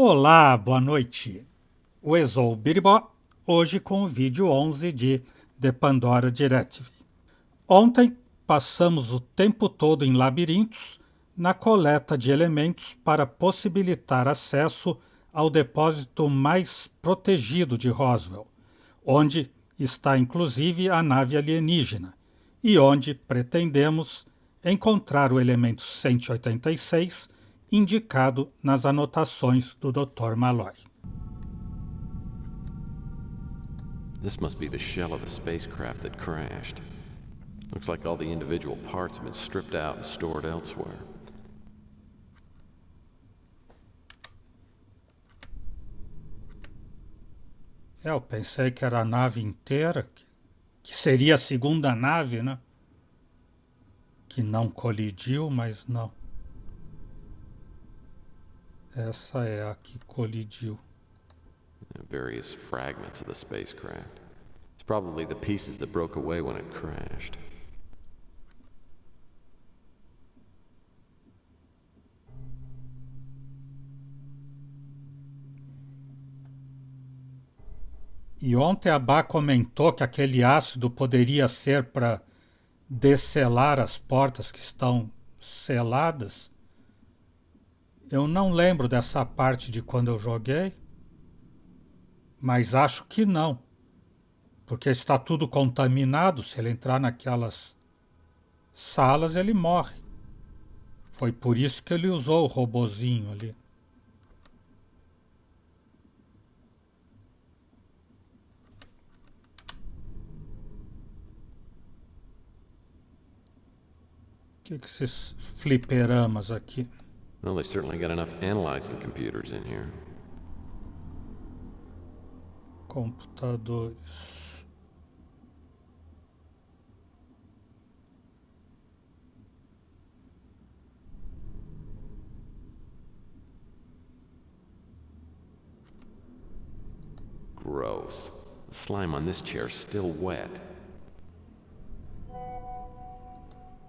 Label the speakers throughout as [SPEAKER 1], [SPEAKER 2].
[SPEAKER 1] Olá, boa noite. O Exou Biribó, hoje com o vídeo 11 de The Pandora Directive. Ontem passamos o tempo todo em labirintos na coleta de elementos para possibilitar acesso ao depósito mais protegido de Roswell, onde está inclusive a nave alienígena e onde pretendemos encontrar o elemento 186 indicado nas anotações do Dr. Malloy.
[SPEAKER 2] This must be the shell of the spacecraft that crashed. Looks like all the individual parts have been stripped out and stored elsewhere.
[SPEAKER 1] Eu pensei que era a nave inteira, que seria a segunda nave, né? Que não colidiu, mas não. Essa é a que colidiu.
[SPEAKER 2] Various fragments of the spacecraft. It's probably the pieces that broke away when it crashed.
[SPEAKER 1] E ontem a Bá comentou que aquele ácido poderia ser para desselar as portas que estão seladas. Eu não lembro dessa parte de quando eu joguei, mas acho que não, porque está tudo contaminado. Se ele entrar naquelas salas, ele morre. Foi por isso que ele usou o robozinho ali. O que esses fliperamas aqui?
[SPEAKER 2] Well, they certainly got enough analyzing computers in here.
[SPEAKER 1] Computadores.
[SPEAKER 2] Gross. The slime on this chair's still wet.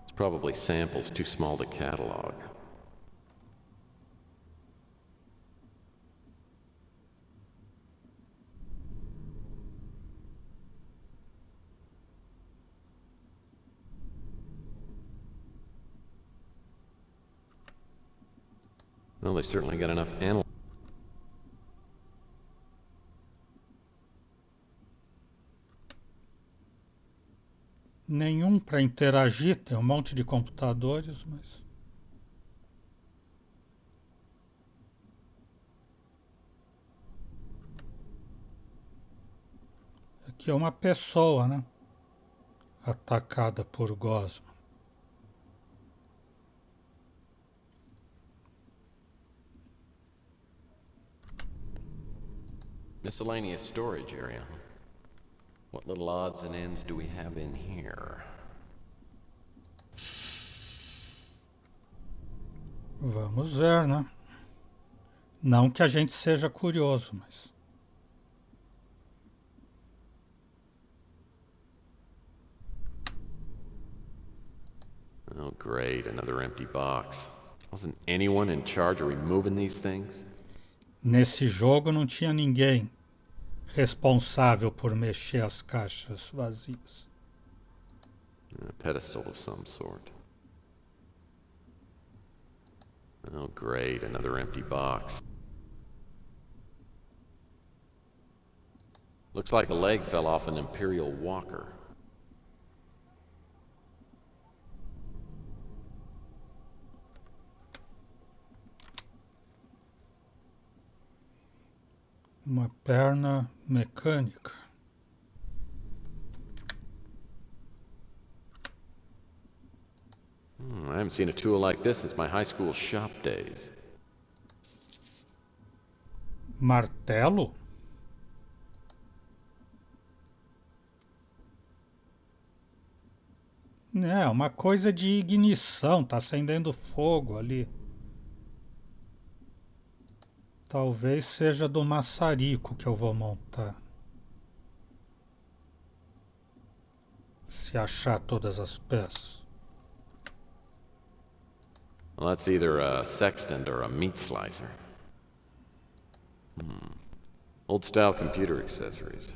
[SPEAKER 2] It's probably samples too small to catalog. Well, they certainly got enough
[SPEAKER 1] Nenhum para interagir, tem um monte de computadores, mas... Aqui é uma pessoa, né? Atacada por gosma.
[SPEAKER 2] miscellaneous storage area. What little odds and ends do we have in here?
[SPEAKER 1] Vamos ver, né? Não que a gente seja curioso, mas...
[SPEAKER 2] Oh, great, another empty box. Wasn't anyone in charge of removing these things?
[SPEAKER 1] Nesse jogo não tinha ninguém responsável por mexer as caixas vazias.
[SPEAKER 2] A pedestal of some sort. Oh, great, another empty box. Looks like a leg fell off an Imperial walker.
[SPEAKER 1] Uma perna mecânica.
[SPEAKER 2] I haven't seen a tool like this since my high school shop days.
[SPEAKER 1] Martelo? É, uma coisa de ignição, tá acendendo fogo ali. Talvez seja do maçarico que eu vou montar. Se achar todas as peças.
[SPEAKER 2] Well, that's either a sextant or a meat slicer. Old-style computer accessories.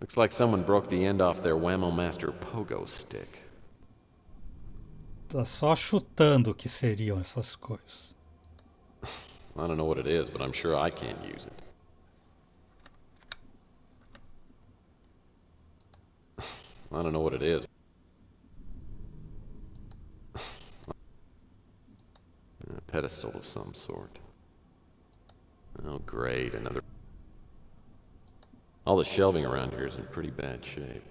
[SPEAKER 2] Looks like someone broke the end off their Whammo Master pogo stick.
[SPEAKER 1] Tá só chutando o que seriam essas coisas.
[SPEAKER 2] I don't know what it is, but I'm sure I can't use it. I don't know what it is. A pedestal of some sort. Oh, great, another... All the shelving around here is in pretty bad shape.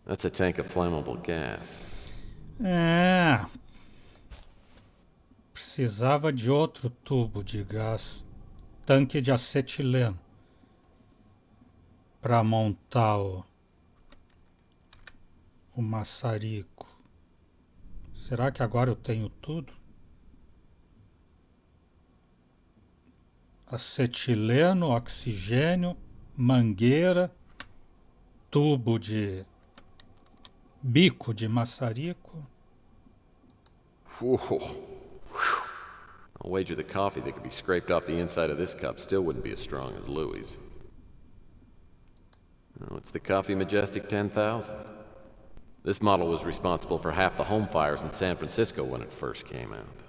[SPEAKER 2] That's a tank of flammable gas.
[SPEAKER 1] É. Precisava de outro tubo de gás. Tanque de acetileno. Para montar o maçarico. Será que agora eu tenho tudo? Acetileno, oxigênio, mangueira, tubo de bico de maçarico.
[SPEAKER 2] I'll wager the coffee that could be scraped off the inside of this cup still wouldn't be as strong as Louis'. Oh, it's the Coffee Majestic 10,000. This model was responsible for half the home fires in San Francisco when it first came out.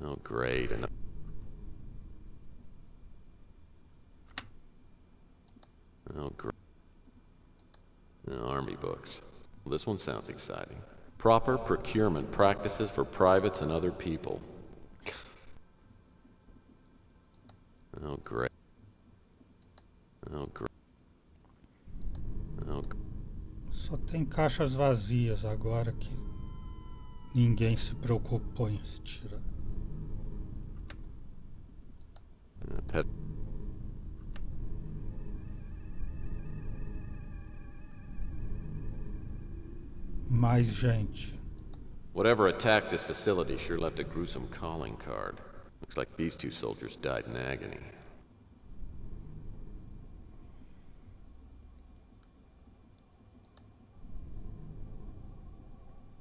[SPEAKER 2] Oh, great. Oh, great. Army books. Well, this one sounds exciting. Proper procurement practices for privates and other people. Oh, great. Oh, great. Oh,
[SPEAKER 1] Só tem caixas vazias agora que ninguém se preocupou em retirar.
[SPEAKER 2] pet.
[SPEAKER 1] Mais gente.
[SPEAKER 2] Whatever attacked this facility sure left a gruesome calling card. Looks like these two soldiers died in agony.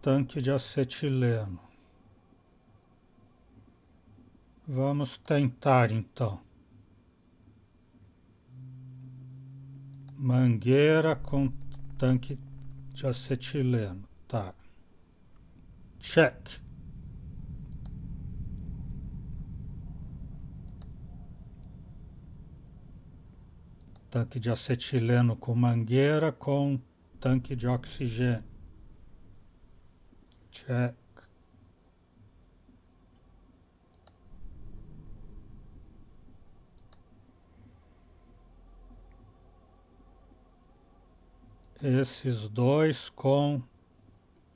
[SPEAKER 1] Tanque de acetileno. Vamos tentar então. Mangueira com tanque de acetileno. Tá. Check. Tanque de acetileno com mangueira com tanque de oxigênio. Check. Esses dois com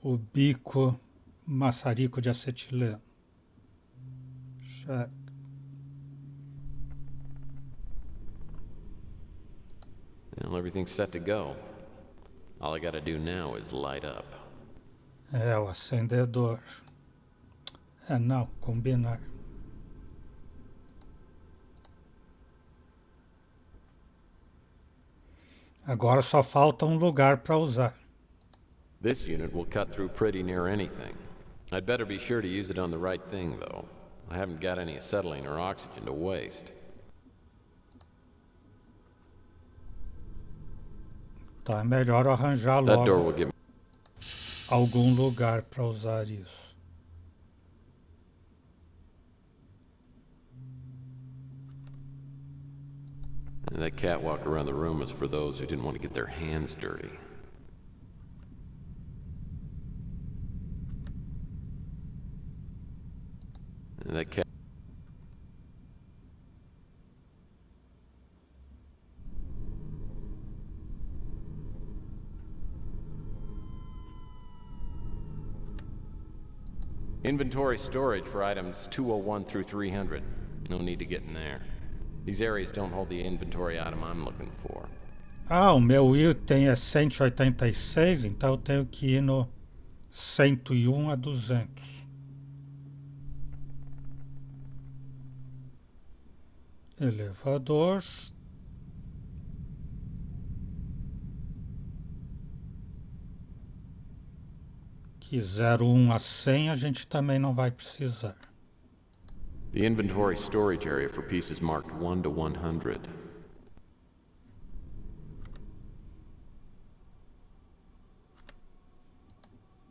[SPEAKER 1] o bico maçarico de acetileno. Check.
[SPEAKER 2] Well, everything's set to go. All I gotta do now is light up.
[SPEAKER 1] É, o acendedor. É, não, combinar. Agora só falta um lugar para usar.
[SPEAKER 2] This unit will cut through pretty near anything. I'd better be sure to use it on the right thing, though. I haven't got any acetylene or oxygen to waste.
[SPEAKER 1] Tá, é melhor arranjar
[SPEAKER 2] That door will
[SPEAKER 1] logo
[SPEAKER 2] give me...
[SPEAKER 1] algum lugar para usar isso.
[SPEAKER 2] And that catwalk around the room is for those who didn't want to get their hands dirty. And that cat... Inventory storage for items 201 through 300. No need to get in there. These areas don't hold the inventory item I'm looking for.
[SPEAKER 1] Ah, o meu item é 186, então eu tenho que ir no 101 a 200. Elevador. Que 01 a 100 a gente também não vai precisar.
[SPEAKER 2] The inventory storage area for pieces marked 1 to 100.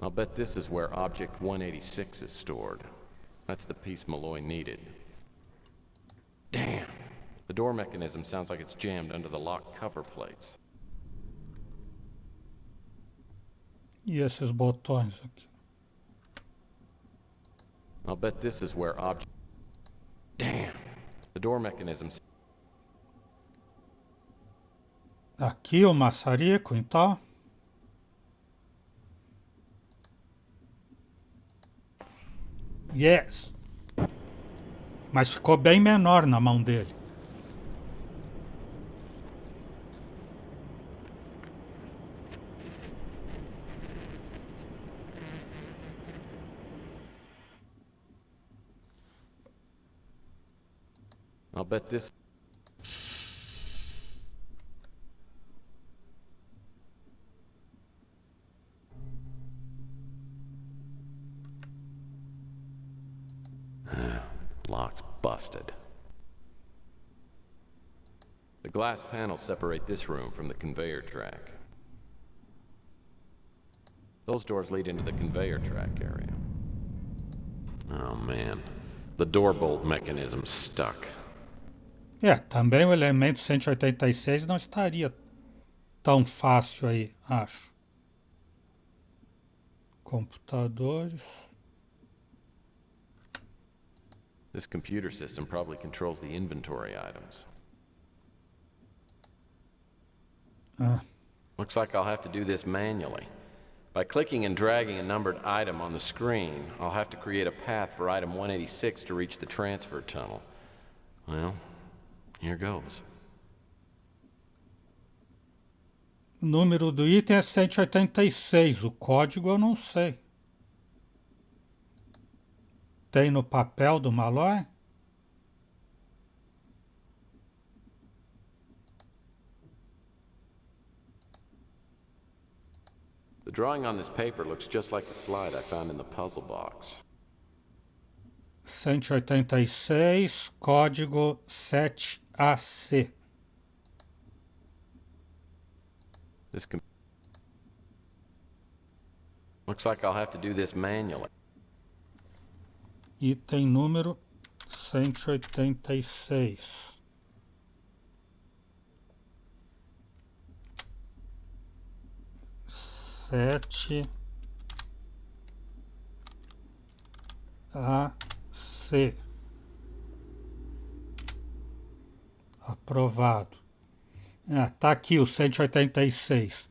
[SPEAKER 2] I'll bet this is where Object 186 is stored. That's the piece Malloy needed. Damn! The door mechanism sounds like it's jammed under the lock cover plates.
[SPEAKER 1] E esses botões aqui?
[SPEAKER 2] I'll bet this is where Object... Damn! The door mechanism...
[SPEAKER 1] Aqui o maçarico, então. Yes! Mas ficou bem menor na mão dele.
[SPEAKER 2] I'll bet this... Lock's busted. The glass panels separate this room from the conveyor track. Those doors lead into the conveyor track area. Oh man, the door bolt mechanism's stuck.
[SPEAKER 1] Também o elemento 186 não estaria tão fácil aí, acho. Computadores.
[SPEAKER 2] This computer system probably controls the inventory items. Looks like I'll have to do this manually. By clicking and dragging a numbered item on the screen, I'll have to create a path for item 186 to reach the transfer tunnel. Well, here goes.
[SPEAKER 1] O número do item é 186, o código eu não sei. Tem no papel do Malloy?
[SPEAKER 2] The drawing on this paper looks just like the slide I found in the puzzle box.
[SPEAKER 1] 186, código 7AC.
[SPEAKER 2] Looks like I'll have to do this manually.
[SPEAKER 1] Item número 186. Sete AC. Aprovado. Tá aqui o 186.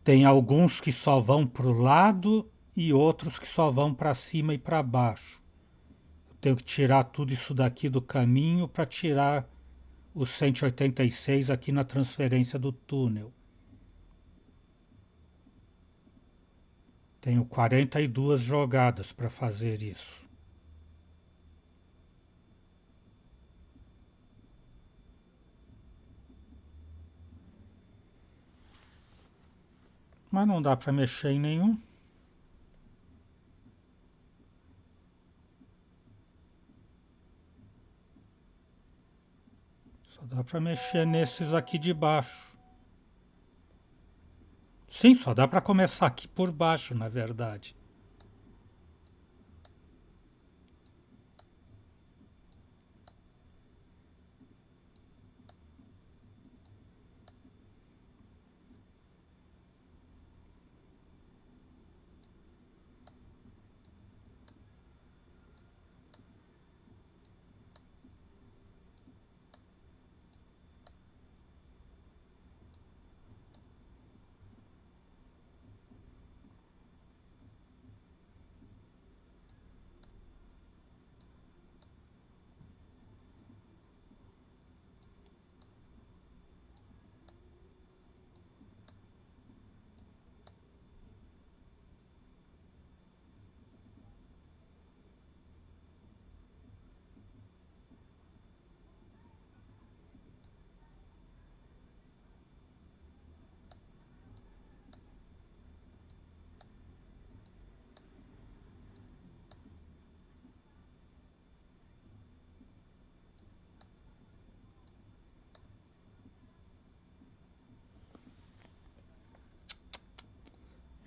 [SPEAKER 1] Tem alguns que só vão para o lado e outros que só vão para cima e para baixo. Eu tenho que tirar tudo isso daqui do caminho para tirar o 186 aqui na transferência do túnel. Tenho 42 jogadas para fazer isso. Mas não dá para mexer em nenhum. Só dá para mexer nesses aqui de baixo. Sim, só dá para começar aqui por baixo, na verdade.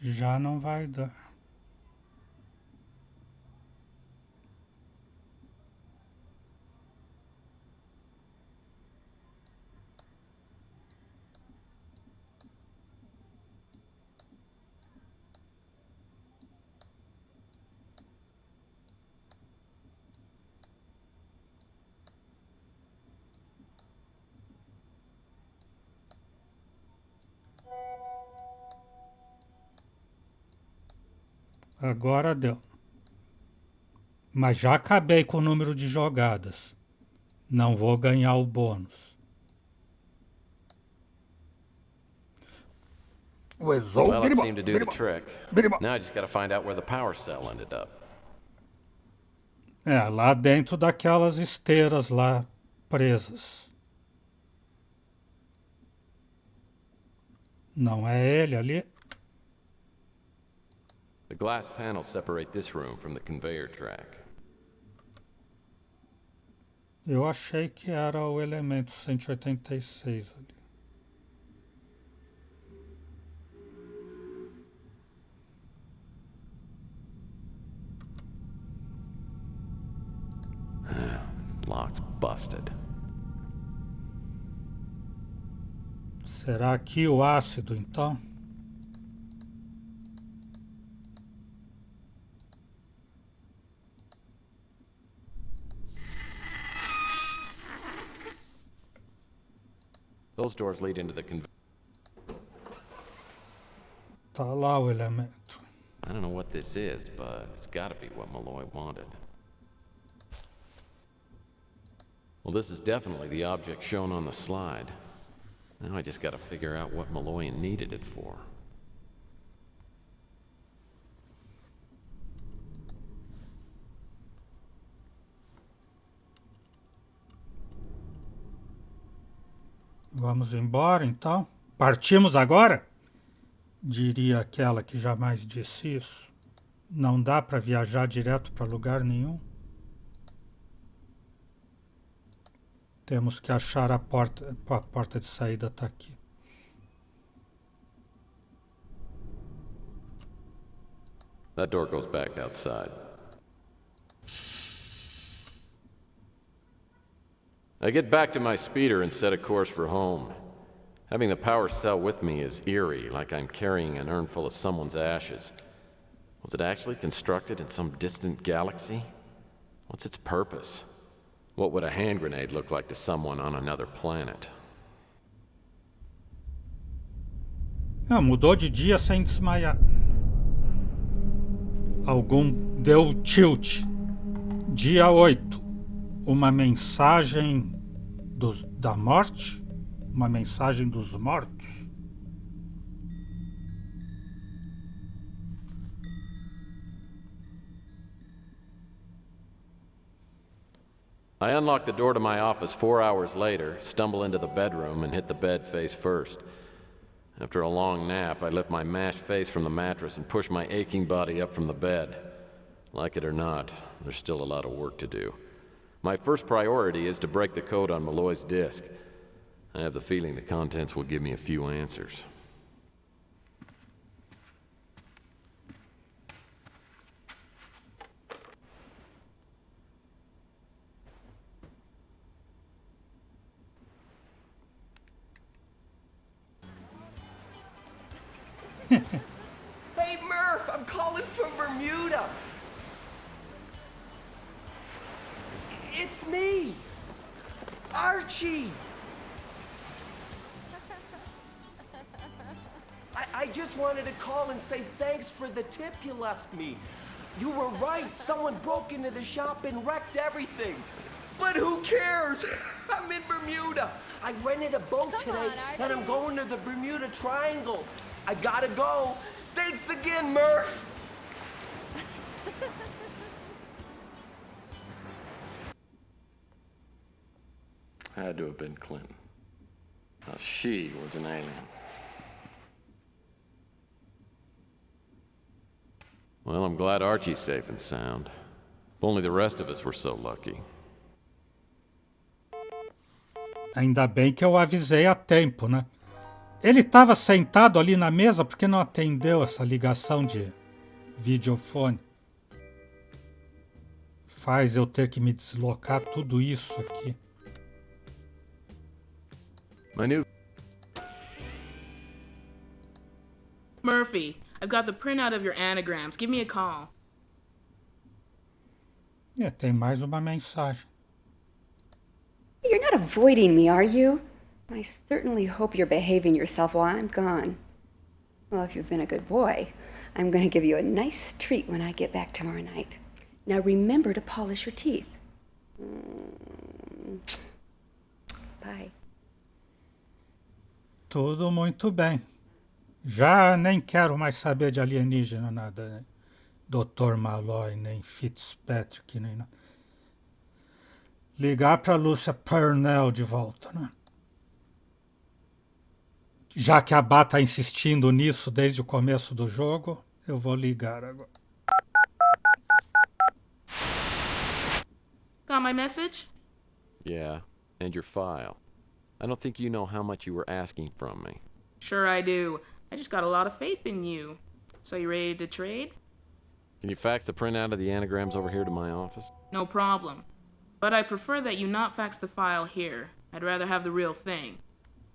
[SPEAKER 1] Já não vai dar. Agora deu. Mas já acabei com o número de jogadas. Não vou ganhar o bônus.
[SPEAKER 2] Well, that seemed to do the trick. Now I just gotta find out where the power cell ended up.
[SPEAKER 1] É, lá dentro daquelas esteiras lá presas. Não é ele ali?
[SPEAKER 2] The glass panels separate this room from the conveyor track.
[SPEAKER 1] Eu achei que era o elemento 186 ali.
[SPEAKER 2] Lock's busted.
[SPEAKER 1] Será aqui o ácido, então?
[SPEAKER 2] Those doors lead into the conveyor.
[SPEAKER 1] Tá lá o elemento.
[SPEAKER 2] I don't know what this is, but it's gotta be what Malloy wanted. Well, this is definitely the object shown on the slide. Now I just gotta figure out what Malloy needed it for.
[SPEAKER 1] Vamos embora, então? Partimos agora? Diria aquela que jamais disse isso. Não dá para viajar direto para lugar nenhum. Temos que achar a porta de saída está aqui.
[SPEAKER 2] That door goes back outside. I get back to my speeder and set a course for home. Having the power cell with me is eerie, like I'm carrying an urn full of someone's ashes. Was it actually constructed in some distant galaxy? What's its purpose? What would a hand grenade look like to someone on another planet?
[SPEAKER 1] Mudou de dia sem desmaiar. Algum deu tilt. Dia 8. Uma mensagem da morte? Uma mensagem dos mortos?
[SPEAKER 2] I unlock the door to my office 4 hours later, stumble into the bedroom, and hit the bed face first. After a long nap, I lift my mashed face from the mattress and push my aching body up from the bed. Like it or not, there's still a lot of work to do. My first priority is to break the code on Malloy's disk. I have the feeling the contents will give me a few answers.
[SPEAKER 3] Hey, Murph, I'm calling from Bermuda. It's me, Archie. I just wanted to call and say thanks for the tip you left me. You were right. Someone broke into the shop and wrecked everything. But who cares? I'm in Bermuda. I rented a boat today, and I'm going to the Bermuda Triangle. I gotta go. Thanks again, Murph.
[SPEAKER 2] Had to have been Clinton. Now, she was an alien. Well, I'm glad Archie's safe and sound. If only the rest of us were so lucky.
[SPEAKER 1] Ainda bem que eu avisei a tempo, né? Ele estava sentado ali na mesa porque não atendeu essa ligação de videofone. Faz eu ter que me deslocar tudo isso aqui.
[SPEAKER 2] My new...
[SPEAKER 4] Murphy, I've got the printout of your anagrams. Give me a call.
[SPEAKER 1] Tem mais uma mensagem.
[SPEAKER 5] You're not avoiding me, are you? I certainly hope you're behaving yourself while I'm gone. Well, if you've been a good boy, I'm going to give you a nice treat when I get back tomorrow night. Now remember to polish your teeth. Bye.
[SPEAKER 1] Tudo muito bem. Já nem quero mais saber de alienígena, nada, né? Dr. Malloy, nem Fitzpatrick, nem nada. Ligar para Lúcia Purnell de volta, né? Já que a Bá tá insistindo nisso desde o começo do jogo, eu vou ligar agora.
[SPEAKER 4] Got my message?
[SPEAKER 2] Yeah, and your file. I don't think you know how much you were asking from me.
[SPEAKER 4] Sure I do. I just got a lot of faith in you. So you ready to trade?
[SPEAKER 2] Can you fax the printout of the anagrams over here to my office?
[SPEAKER 4] No problem. But I prefer that you not fax the file here. I'd rather have the real thing.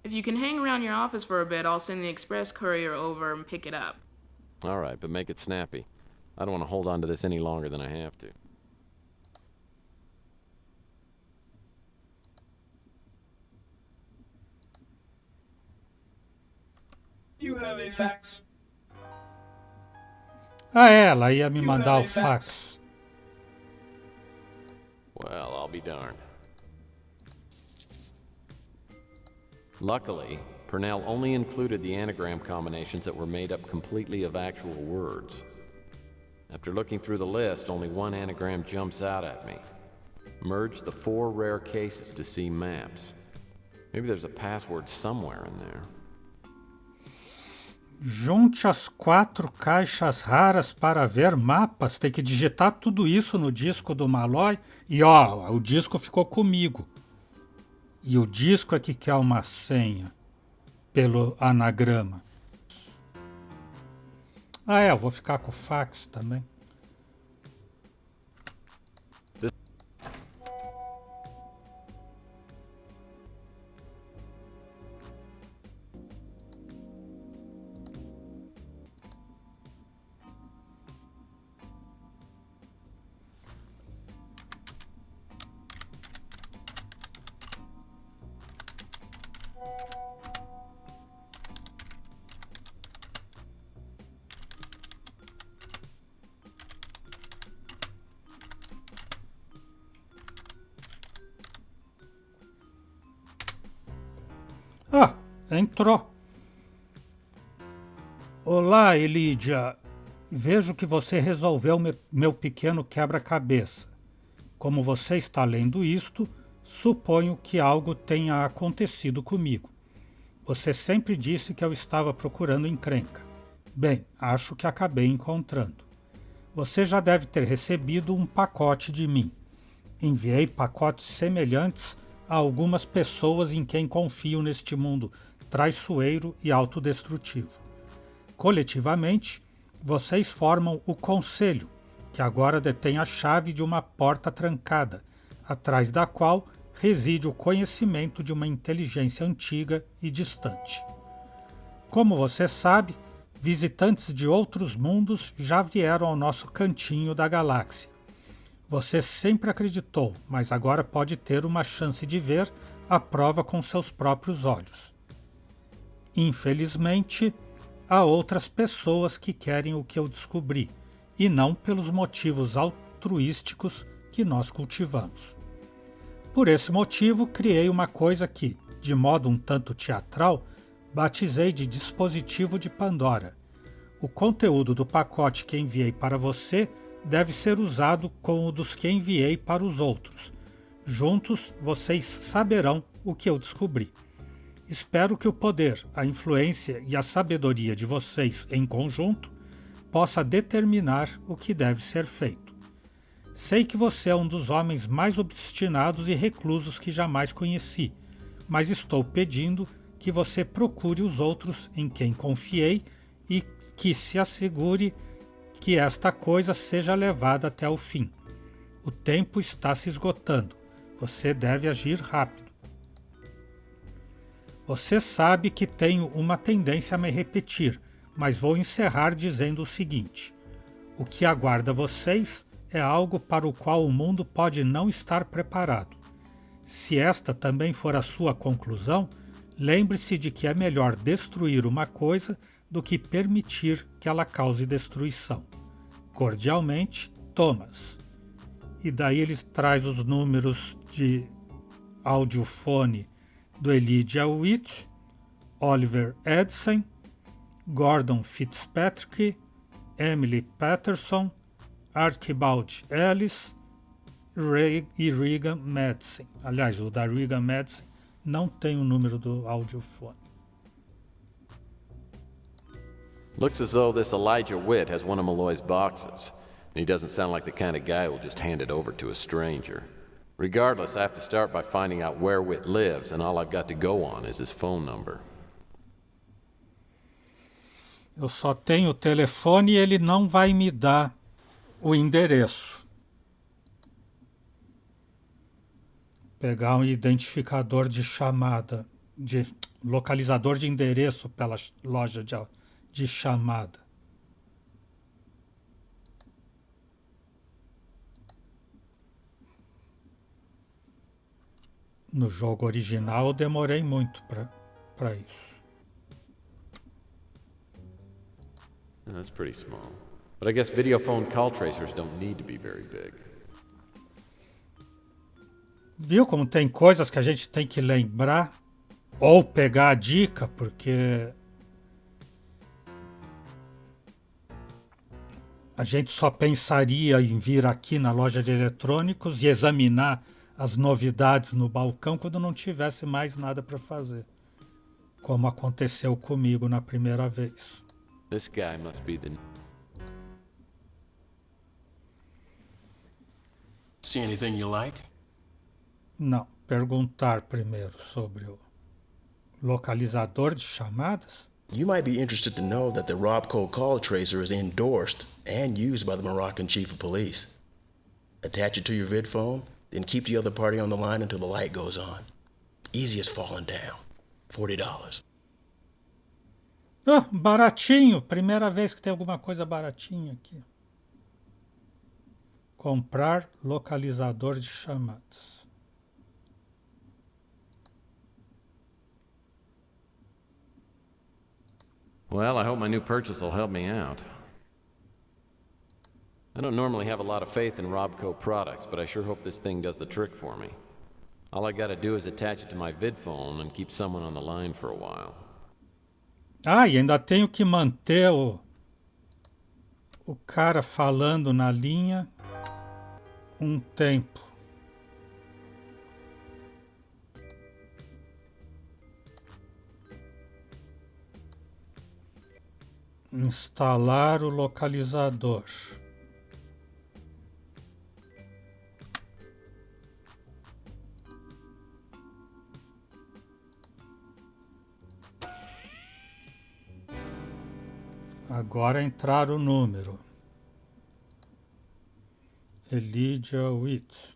[SPEAKER 4] If you can hang around your office for a bit, I'll send the express courier over and pick it up.
[SPEAKER 2] All right, but make it snappy. I don't want to hold on to this any longer than I have to.
[SPEAKER 6] You have a fax.
[SPEAKER 1] Ela ia me mandar o fax.
[SPEAKER 2] Well, I'll be darned. Luckily, Purnell only included the anagram combinations that were made up completely of actual words. After looking through the list, only one anagram jumps out at me. Merge the 4 rare cases to see maps. Maybe there's a password somewhere in there.
[SPEAKER 1] Junte as 4 caixas raras para ver mapas. Tem que digitar tudo isso no disco do Malloy. E o disco ficou comigo. E o disco é que quer uma senha pelo anagrama. Eu vou ficar com o fax também. Entrou. Olá, Elidia. Vejo que você resolveu meu pequeno quebra-cabeça. Como você está lendo isto, suponho que algo tenha acontecido comigo. Você sempre disse que eu estava procurando encrenca. Bem, acho que acabei encontrando. Você já deve ter recebido um pacote de mim. Enviei pacotes semelhantes a algumas pessoas em quem confio neste mundo traiçoeiro e autodestrutivo. Coletivamente, vocês formam o Conselho, que agora detém a chave de uma porta trancada, atrás da qual reside o conhecimento de uma inteligência antiga e distante. Como você sabe, visitantes de outros mundos já vieram ao nosso cantinho da galáxia. Você sempre acreditou, mas agora pode ter uma chance de ver a prova com seus próprios olhos. Infelizmente, há outras pessoas que querem o que eu descobri, e não pelos motivos altruísticos que nós cultivamos. Por esse motivo, criei uma coisa que, de modo um tanto teatral, batizei de dispositivo de Pandora. O conteúdo do pacote que enviei para você deve ser usado com o dos que enviei para os outros. Juntos, vocês saberão o que eu descobri. Espero que o poder, a influência e a sabedoria de vocês em conjunto possa determinar o que deve ser feito. Sei que você é um dos homens mais obstinados e reclusos que jamais conheci, mas estou pedindo que você procure os outros em quem confiei e que se assegure que esta coisa seja levada até o fim. O tempo está se esgotando. Você deve agir rápido. Você sabe que tenho uma tendência a me repetir, mas vou encerrar dizendo o seguinte: o que aguarda vocês é algo para o qual o mundo pode não estar preparado. Se esta também for a sua conclusão, lembre-se de que é melhor destruir uma coisa do que permitir que ela cause destruição. Cordialmente, Thomas. E daí ele traz os números de audiofone do Elijah Witt, Oliver Edson, Gordon Fitzpatrick, Emily Patterson, Archibald Ellis e Regan Madsen. Aliás, o da Regan Madsen não tem o número do audiofone.
[SPEAKER 2] Looks as though this Elijah Witt has one of Malloy's boxes. And he doesn't sound like the kind of guy who'll just hand it over to a stranger. Regardless, I have to start by finding out where Witt lives, and all I've got to go on is his phone number.
[SPEAKER 1] Eu só tenho o telefone e ele não vai me dar o endereço. Pegar um identificador de chamada, de localizador de endereço pela loja de chamada. No jogo original eu demorei muito para isso.
[SPEAKER 2] That's pretty small. But I guess video phone call tracers don't need to be very big.
[SPEAKER 1] Viu como tem coisas que a gente tem que lembrar ou pegar a dica, porque a gente só pensaria em vir aqui na loja de eletrônicos e examinar as novidades no balcão quando não tivesse mais nada para fazer, como aconteceu comigo na primeira vez.
[SPEAKER 2] This guy must be the...
[SPEAKER 7] See anything you like?
[SPEAKER 1] Não, perguntar primeiro sobre o localizador de chamadas.
[SPEAKER 7] You might be interested to know that the Robco call tracer is endorsed and used by the Moroccan chief of police. Attach it to your vid phone, then keep the other party on the line until the light goes on. Easy as falling down. $40.
[SPEAKER 1] Ah, baratinho, primeira vez que tem alguma coisa baratinha aqui. Comprar localizador de chamadas.
[SPEAKER 2] Well, I hope my new purchase will help me out. I don't normally have a lot of faith in Robco products, but I sure hope this thing does the trick for me. All I gotta do is attach it to my vid phone and keep someone on the line for a while.
[SPEAKER 1] Ah, e ainda tenho que manter o cara falando na linha um tempo. Instalar o localizador. Agora entrar o número. Elijah Witt.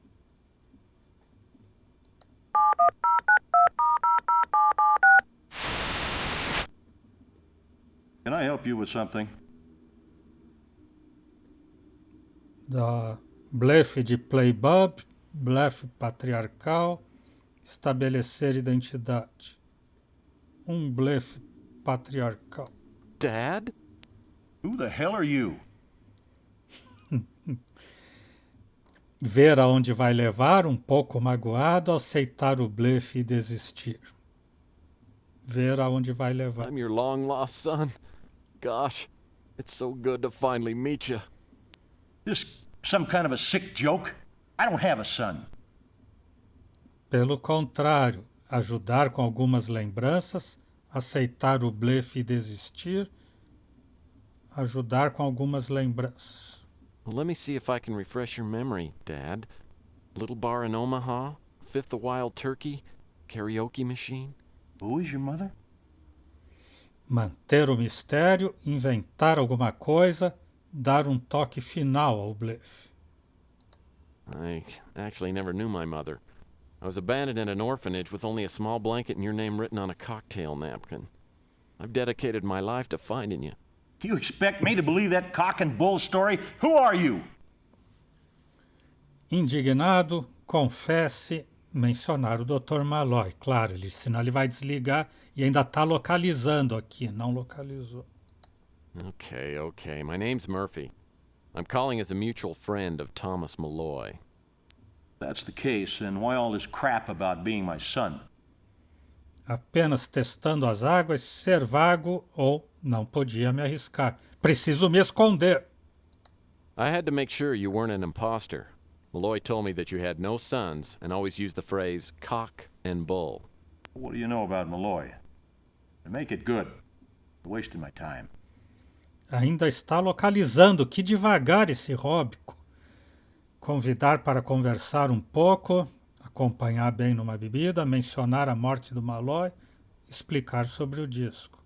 [SPEAKER 8] Can I help you with something?
[SPEAKER 1] Da blefe de Playbub, blefe patriarcal, estabelecer identidade. Blefe patriarcal.
[SPEAKER 2] Dad?
[SPEAKER 8] Who the hell are you?
[SPEAKER 1] Ver aonde vai levar, um pouco magoado, aceitar o blefe e desistir. Ver aonde vai levar.
[SPEAKER 2] I'm your long-lost son. Gosh, it's so good to finally meet you.
[SPEAKER 8] This some kind of a sick joke? I don't have a son.
[SPEAKER 1] Pelo contrário, ajudar com algumas lembranças, aceitar o blefe e desistir, ajudar com algumas lembranças.
[SPEAKER 2] Well, let me see if I can refresh your memory, Dad. Little bar in Omaha, Fifth of Wild Turkey, karaoke machine.
[SPEAKER 8] Who is your mother?
[SPEAKER 1] Manter o mistério, inventar alguma coisa, dar um toque final ao blefe.
[SPEAKER 2] I actually never knew my mother. I was abandoned in an orphanage with only a small blanket and your name written on a cocktail napkin. I've dedicated my life to finding you.
[SPEAKER 8] You expect me to believe that cock and bull story? Who are you?
[SPEAKER 1] Indignado, confesse, mencionar o Dr. Malloy. Claro, senão ele vai desligar e ainda está localizando aqui, não localizou.
[SPEAKER 2] Okay. My name's Murphy. I'm calling as a mutual friend of Thomas Malloy.
[SPEAKER 8] That's the case, and why all this crap about being my son?
[SPEAKER 1] Apenas testando as águas, ser vago ou não podia me arriscar. Preciso me esconder.
[SPEAKER 2] I had to make sure you weren't an imposter. Malloy told me that you had no sons and always used the phrase cock and bull.
[SPEAKER 8] What do you know about Malloy? And make it good. You're wasting my time.
[SPEAKER 1] Ainda está localizando, que devagar esse róbico. Convidar para conversar um pouco, acompanhar bem numa bebida, mencionar a morte do Malloy, explicar sobre o disco.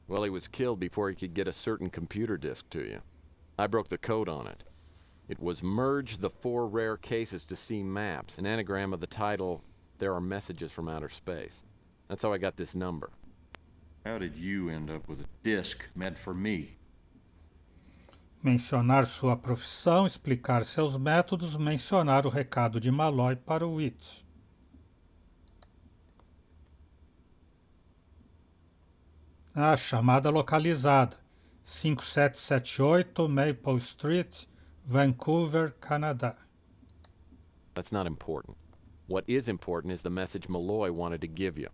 [SPEAKER 2] Well, he was killed before he could get a certain computer disk to you. I broke the code on it. It was merge the 4 rare cases to see maps, an anagram of the title, There Are Messages from Outer Space. That's how I got this number.
[SPEAKER 8] How did you end up with a disc meant for me?
[SPEAKER 1] Mencionar sua profissão, explicar seus métodos, mencionar o recado de Malloy para o Witt. Chamada localizada. 5778 Maple Street, Vancouver, Canadá.
[SPEAKER 2] That's not important. What is important is the message Malloy wanted to give you.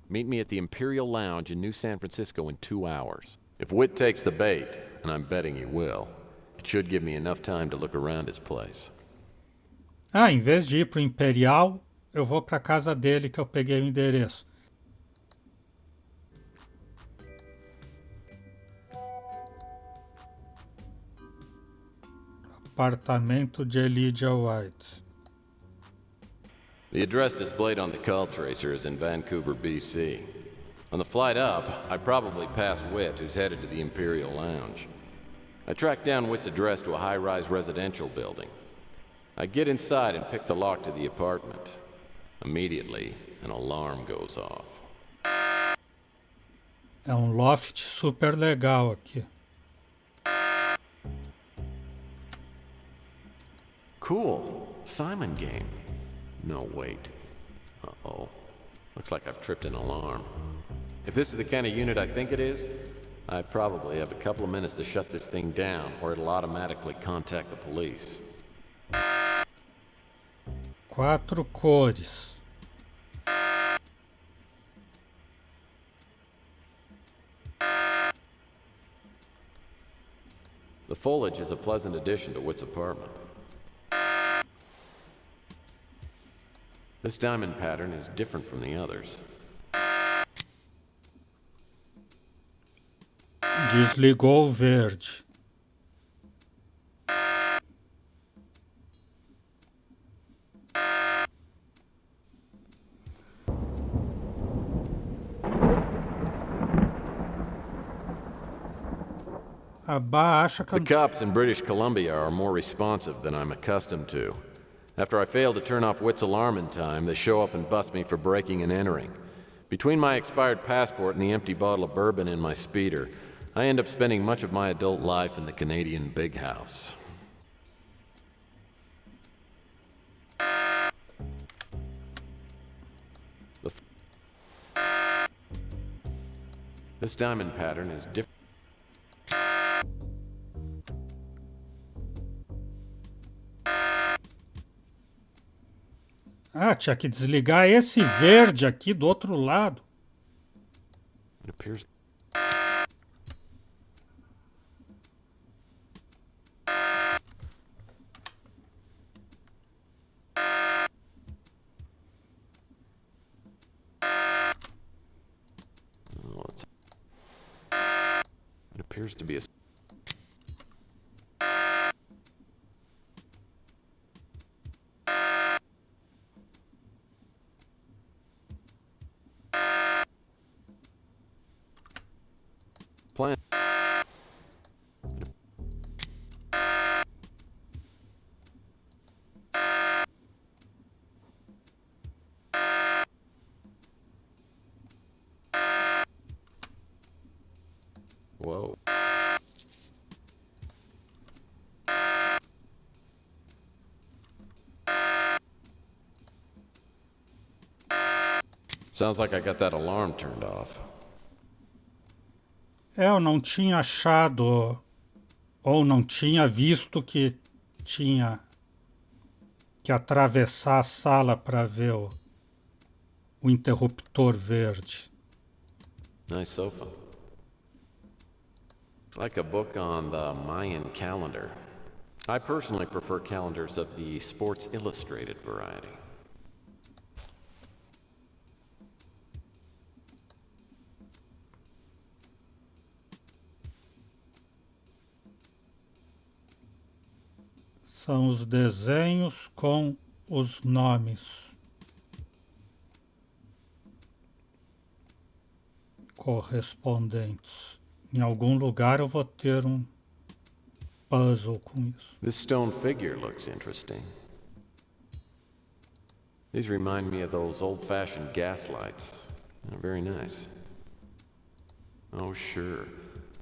[SPEAKER 2] Meet me at the Imperial Lounge in New San Francisco in 2 hours. If Witt takes the bait, and I'm betting he will, it should give me enough time to look around his place.
[SPEAKER 1] Em vez de ir pro Imperial, eu vou para casa dele que eu peguei o endereço. Apartamento de Elijah White.
[SPEAKER 2] The address displayed on the call tracer is in Vancouver, BC. On the flight up, I probably passed Witt, who's headed to the Imperial Lounge. I tracked down Witt's address to a high-rise residential building. I get inside and pick the lock to the apartment. Immediately, an alarm goes off.
[SPEAKER 1] É um loft super legal aqui.
[SPEAKER 2] Cool. Simon game. No, wait. Uh-oh. Looks like I've tripped an alarm. If this is the kind of unit I think it is, I probably have a couple of minutes to shut this thing down, or it'll automatically contact the police.
[SPEAKER 1] 4 cores.
[SPEAKER 2] The foliage is a pleasant addition to Witt's apartment. This diamond pattern is different from the others.
[SPEAKER 1] Desligou o verde. Abaixa
[SPEAKER 2] The cops in British Columbia are more responsive than I'm accustomed to. After I fail to turn off Witt's alarm in time, they show up and bust me for breaking and entering. Between my expired passport and the empty bottle of bourbon in my speeder, I end up spending much of my adult life in the Canadian big house. This diamond pattern is different.
[SPEAKER 1] tinha que desligar esse verde aqui do outro lado.
[SPEAKER 2] It appears. It appears to be a. Sounds like I got that alarm turned off.
[SPEAKER 1] Eu não tinha achado, ou não tinha visto que tinha que atravessar a sala para ver o interruptor verde.
[SPEAKER 2] Nice sofa. It's like a book on the Mayan calendar. I personally prefer calendars of the Sports Illustrated variety.
[SPEAKER 1] São os desenhos com os nomes correspondentes. Em algum lugar eu vou ter um puzzle com isso.
[SPEAKER 2] This stone figure looks interesting. These remind me of those old-fashioned gas lights. Very nice. Oh, sure.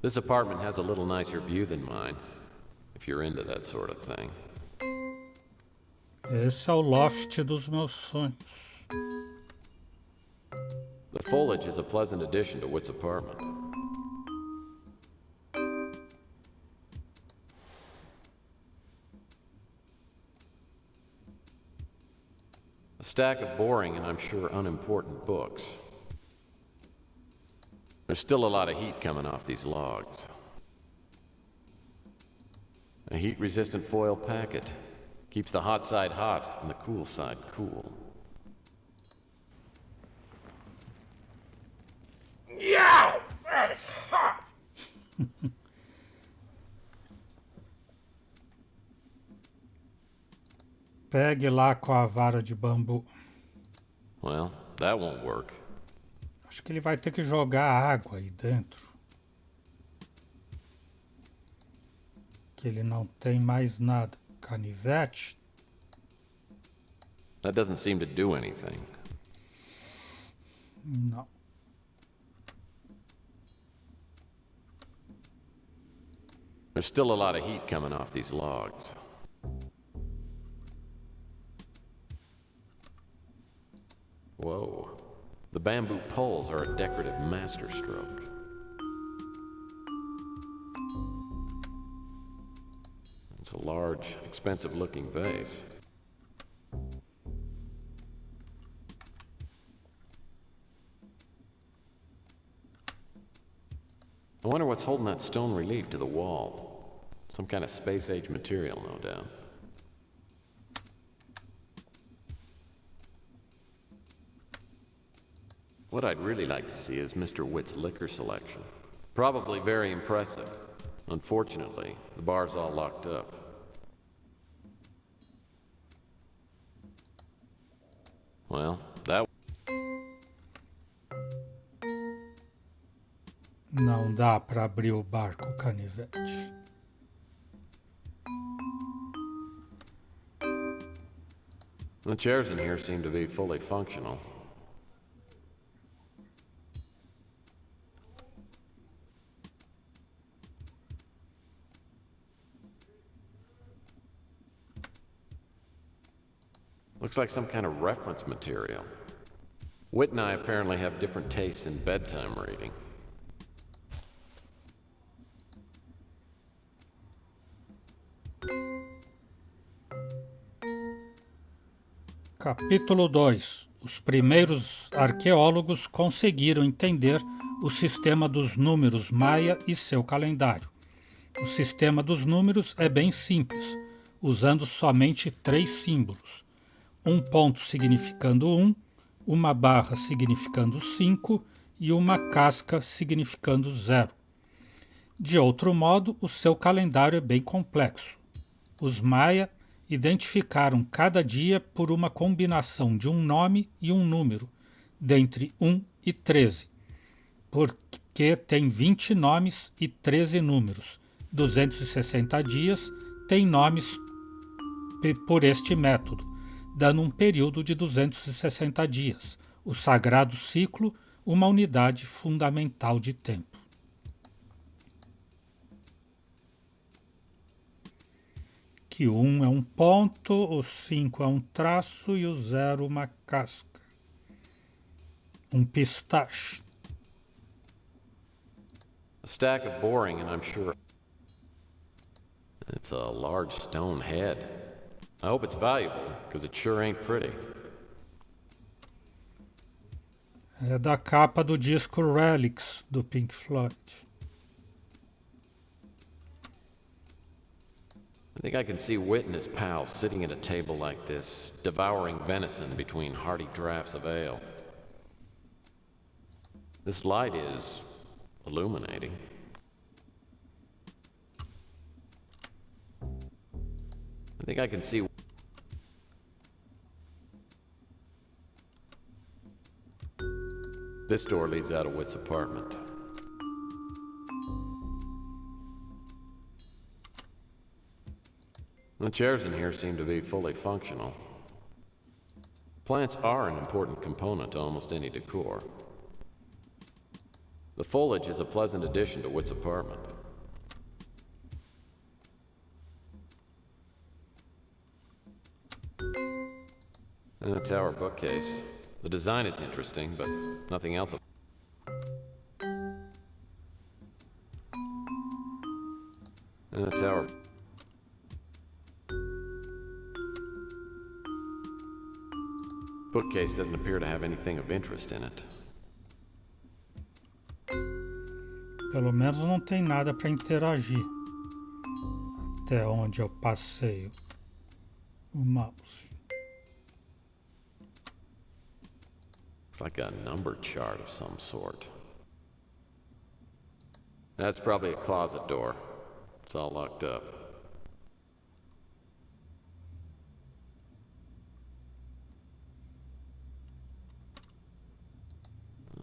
[SPEAKER 2] This apartment has a little nicer view than mine, if you're into that sort of thing.
[SPEAKER 1] Esse é o loft dos meus sonhos.
[SPEAKER 2] The foliage is a pleasant addition to Whit's apartment. A stack of boring and I'm sure unimportant books. There's still a lot of heat coming off these logs. A heat-resistant foil packet keeps the hot side hot and the cool side cool.
[SPEAKER 8] Yeah, that is hot.
[SPEAKER 1] Pegue lá com a vara de bambu.
[SPEAKER 2] Well, that won't work.
[SPEAKER 1] Acho que ele vai ter que jogar água aí dentro. Que ele não tem mais nada. Canivete.
[SPEAKER 2] That doesn't seem to do anything.
[SPEAKER 1] Não.
[SPEAKER 2] There's still a lot of heat coming off these logs. Whoa. The bamboo poles are a decorative masterstroke. It's a large, expensive-looking vase. I wonder what's holding that stone relief to the wall. Some kind of space-age material, no doubt. What I'd really like to see is Mr. Whit's liquor selection. Probably very impressive. Unfortunately, the bar's all locked up. Well, that...
[SPEAKER 1] Não dá para abrir o bar com o canivete.
[SPEAKER 2] The chairs in here seem to be fully functional. Looks like some kind of reference material. Whit and I apparently have different tastes in bedtime reading.
[SPEAKER 1] Capítulo 2. Os primeiros arqueólogos conseguiram entender o sistema dos números maia e seu calendário. O sistema dos números é bem simples, usando somente 3 símbolos. Um ponto significando 1, uma barra significando 5 e uma casca significando 0. De outro modo, o seu calendário é bem complexo. Os maia identificaram cada dia por uma combinação de um nome e um número, dentre 1 e 13, porque tem 20 nomes e 13 números. 260 dias tem nomes por este método, dando um período de 260 dias, o sagrado ciclo, uma unidade fundamental de tempo. Que o 1 é um ponto, o 5 é um traço e o 0 uma casca. pistache.
[SPEAKER 2] A stack of boring, and I'm sure it's a large stone head. I hope it's valuable, because it sure ain't pretty.
[SPEAKER 1] É da capa do disco Relics, do Pink Floyd.
[SPEAKER 2] I think I can see Whit and his pals sitting at a table like this, devouring venison between hearty draughts of ale. This light is illuminating. I think I can see. This door leads out of Whit's apartment. The chairs in here seem to be fully functional. Plants are an important component to almost any decor. The foliage is a pleasant addition to Whit's apartment. And a tower bookcase. The design is interesting, but nothing else. And a tower. Bookcase doesn't appear to have anything of interest in it.
[SPEAKER 1] Pelo menos não tem nada para interagir. Até onde eu passeio o mouse.
[SPEAKER 2] It's like a number chart of some sort. That's probably a closet door. It's all locked up.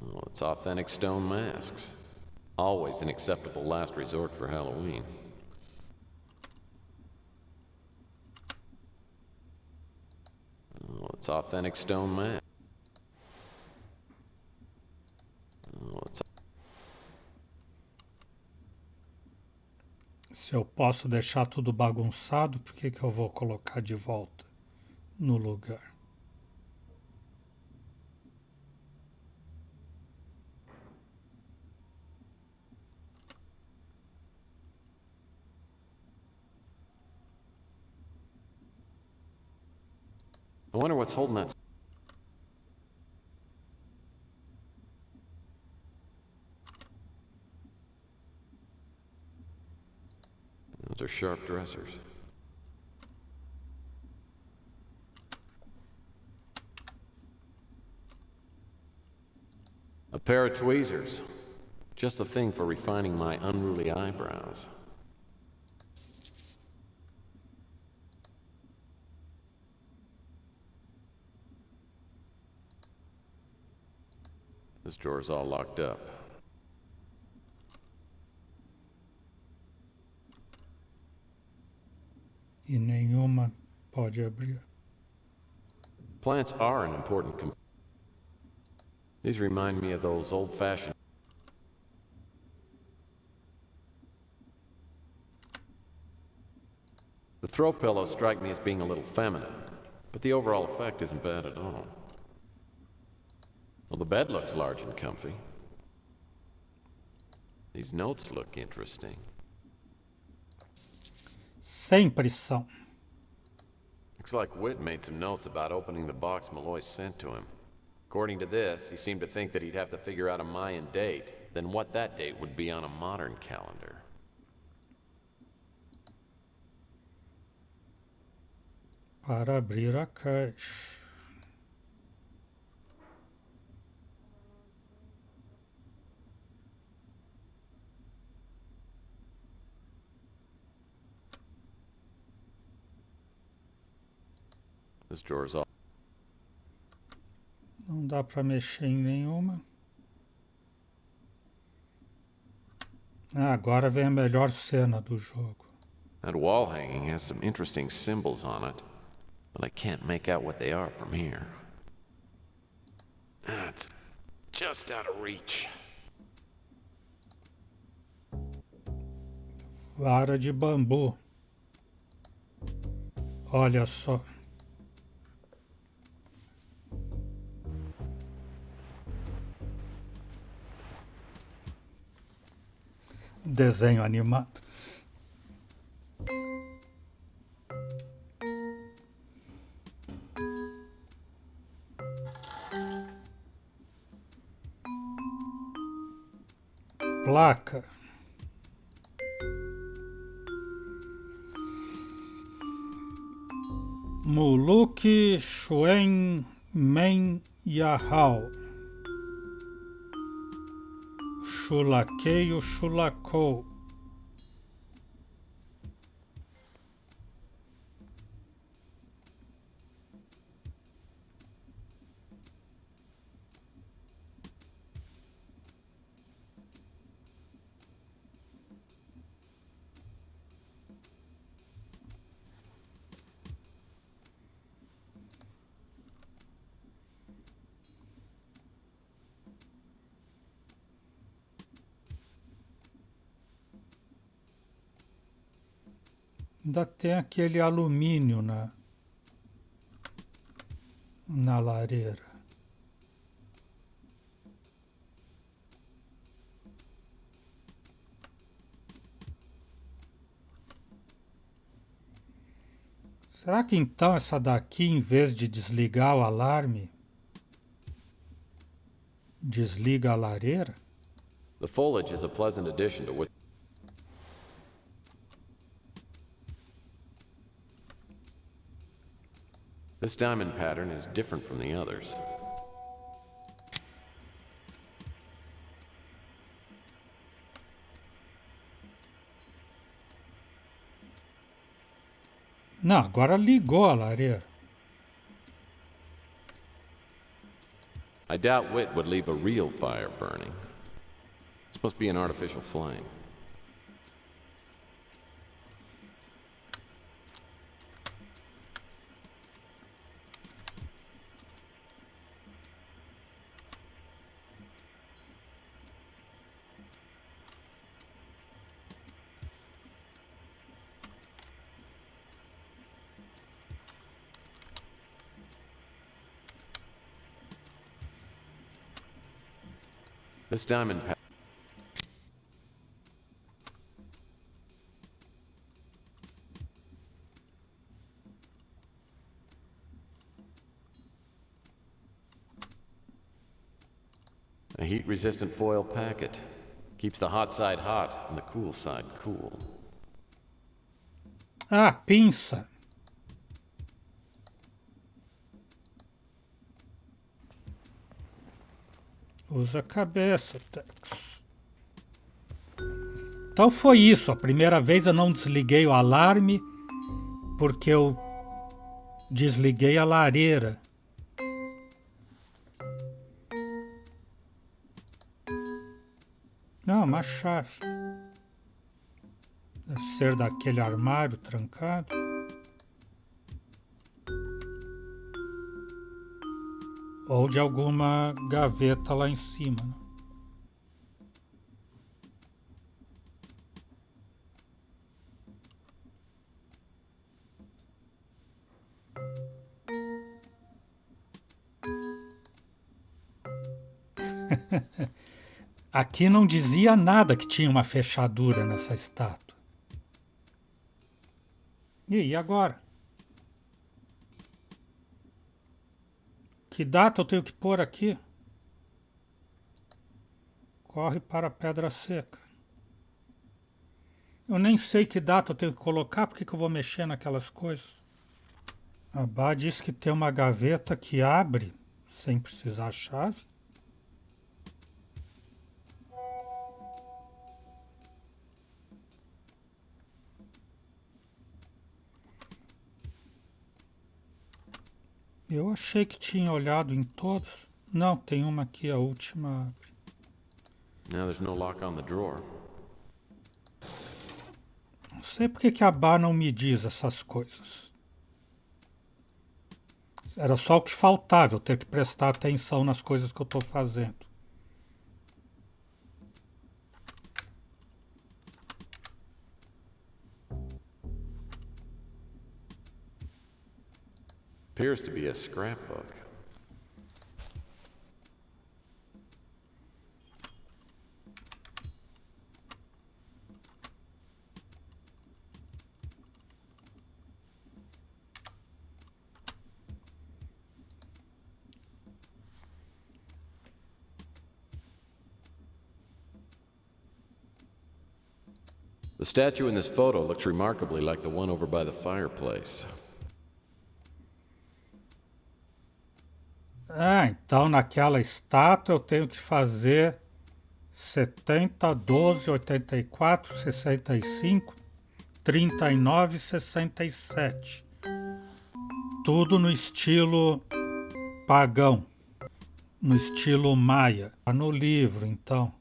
[SPEAKER 2] Oh, it's authentic stone masks. Always an acceptable last resort for Halloween. Oh, it's authentic stone mask. Oh, it's...
[SPEAKER 1] Se eu posso deixar tudo bagunçado, por que eu vou colocar de volta no lugar?
[SPEAKER 2] I wonder what's holding that. Those are sharp dressers. A pair of tweezers. Just the thing for refining my unruly eyebrows. This drawer's all locked up.
[SPEAKER 1] E nenhuma pode abrir.
[SPEAKER 2] Plants are an important component. These remind me of those old-fashioned... The throw pillows strike me as being a little feminine, but the overall effect isn't bad at all. Well, the bed looks large and comfy. These notes look interesting.
[SPEAKER 1] Sempre são.
[SPEAKER 2] Looks like Whit made some notes about opening the box Malloy sent to him. According to this, he seemed to think that he'd have to figure out a Mayan date, then what that date would be on a modern calendar.
[SPEAKER 1] Para abrir a caixa.
[SPEAKER 2] This drawer's all...
[SPEAKER 1] Não dá para mexer em nenhuma. Agora vem a melhor cena do jogo.
[SPEAKER 2] That wall hanging has some interesting symbols on it, but I can't make out what they are from here. It's just out of reach.
[SPEAKER 1] Vara de bambu. Olha só. Desenho animado. Placa. Muluk Shuen Men Yahal. Chulaqueio chulacou. Ainda tem aquele alumínio na lareira. Será que então essa daqui, em vez de desligar o alarme, desliga a lareira?
[SPEAKER 2] The foliage is a pleasant addition to what. This diamond pattern is different from the others.
[SPEAKER 1] Não, agora ligou a lareira.
[SPEAKER 2] I doubt wit would leave a real fire burning. It's supposed to be an artificial flame. This diamond pattern. A heat-resistant foil packet. Keeps the hot side hot and the cool side cool.
[SPEAKER 1] Ah, pinça. Usa a cabeça, Tex. Então foi isso. A primeira vez eu não desliguei o alarme porque eu desliguei a lareira. Não, uma chave. Deve ser daquele armário trancado. Ou de alguma gaveta lá em cima. Aqui não dizia nada que tinha uma fechadura nessa estátua. E agora? Que data eu tenho que pôr aqui? Corre para a pedra seca. Eu nem sei que data eu tenho que colocar, por que eu vou mexer naquelas coisas? A Bá diz que tem uma gaveta que abre sem precisar chave. Eu achei que tinha olhado em todos. Não, tem uma aqui, a última abre.
[SPEAKER 2] Now there's no lock on the drawer.
[SPEAKER 1] Não sei por que a Bá não me diz essas coisas. Era só o que faltava, eu ter que prestar atenção nas coisas que eu estou fazendo.
[SPEAKER 2] Appears to be a scrapbook. The statue in this photo looks remarkably like the one over by the fireplace.
[SPEAKER 1] Ah, então naquela estátua eu tenho que fazer 70, 12, 84, 65, 39 e 67. Tudo no estilo pagão, no estilo maia. Tá no livro, então.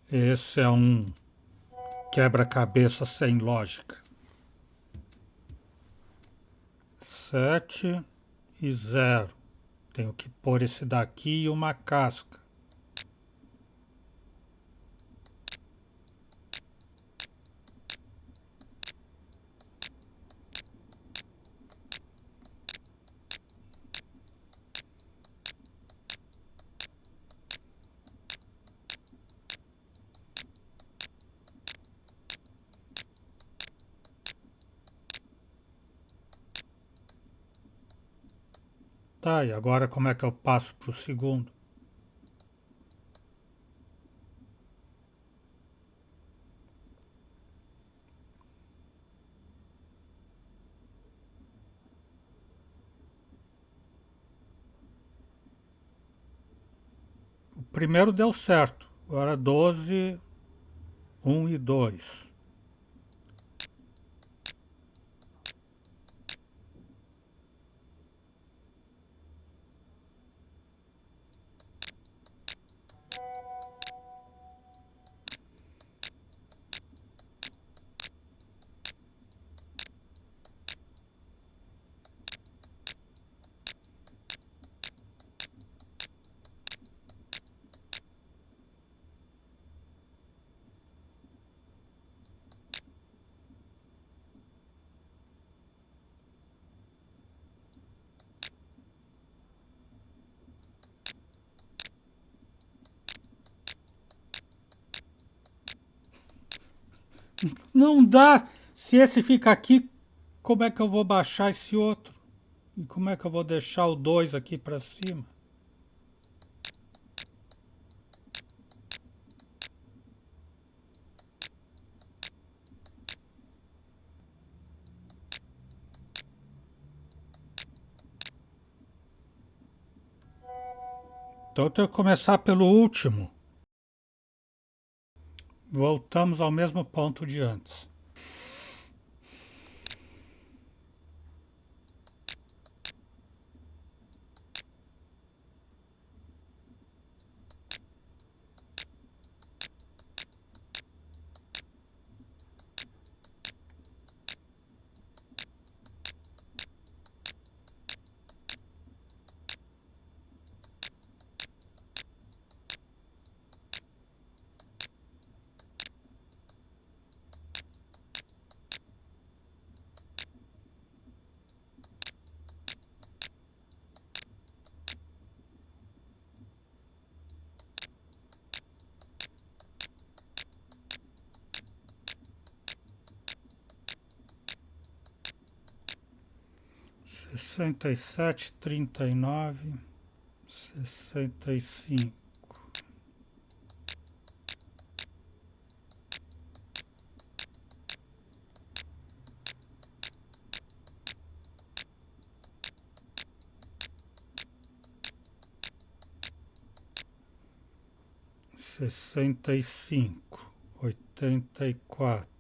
[SPEAKER 1] Esse é um quebra-cabeça sem lógica. 7 e 0. Tenho que pôr esse daqui e uma casca. Tá, e agora como é que eu passo para o segundo? O primeiro deu certo. Agora 12, 1 e 2. Não dá! Se esse fica aqui, como é que eu vou baixar esse outro? E como é que eu vou deixar o 2 aqui para cima? Então eu tenho que começar pelo último. Voltamos ao mesmo ponto de antes. Sessenta e sete, 39, 65. Sessenta e cinco, 84.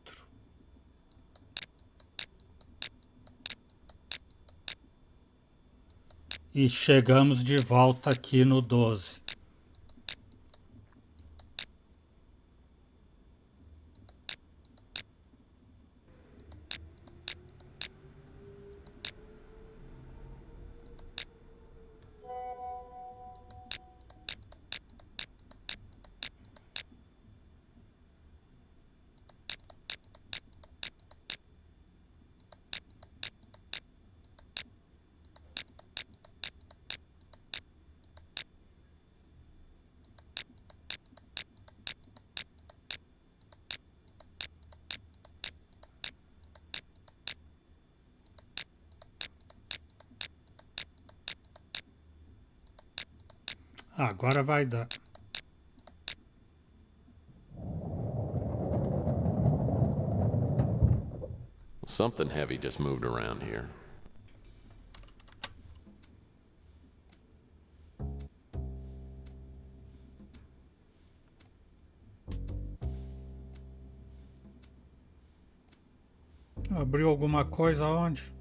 [SPEAKER 1] E chegamos de volta aqui no 12. Agora vai dar.
[SPEAKER 2] Something heavy just moved around here.
[SPEAKER 1] Abriu alguma coisa onde?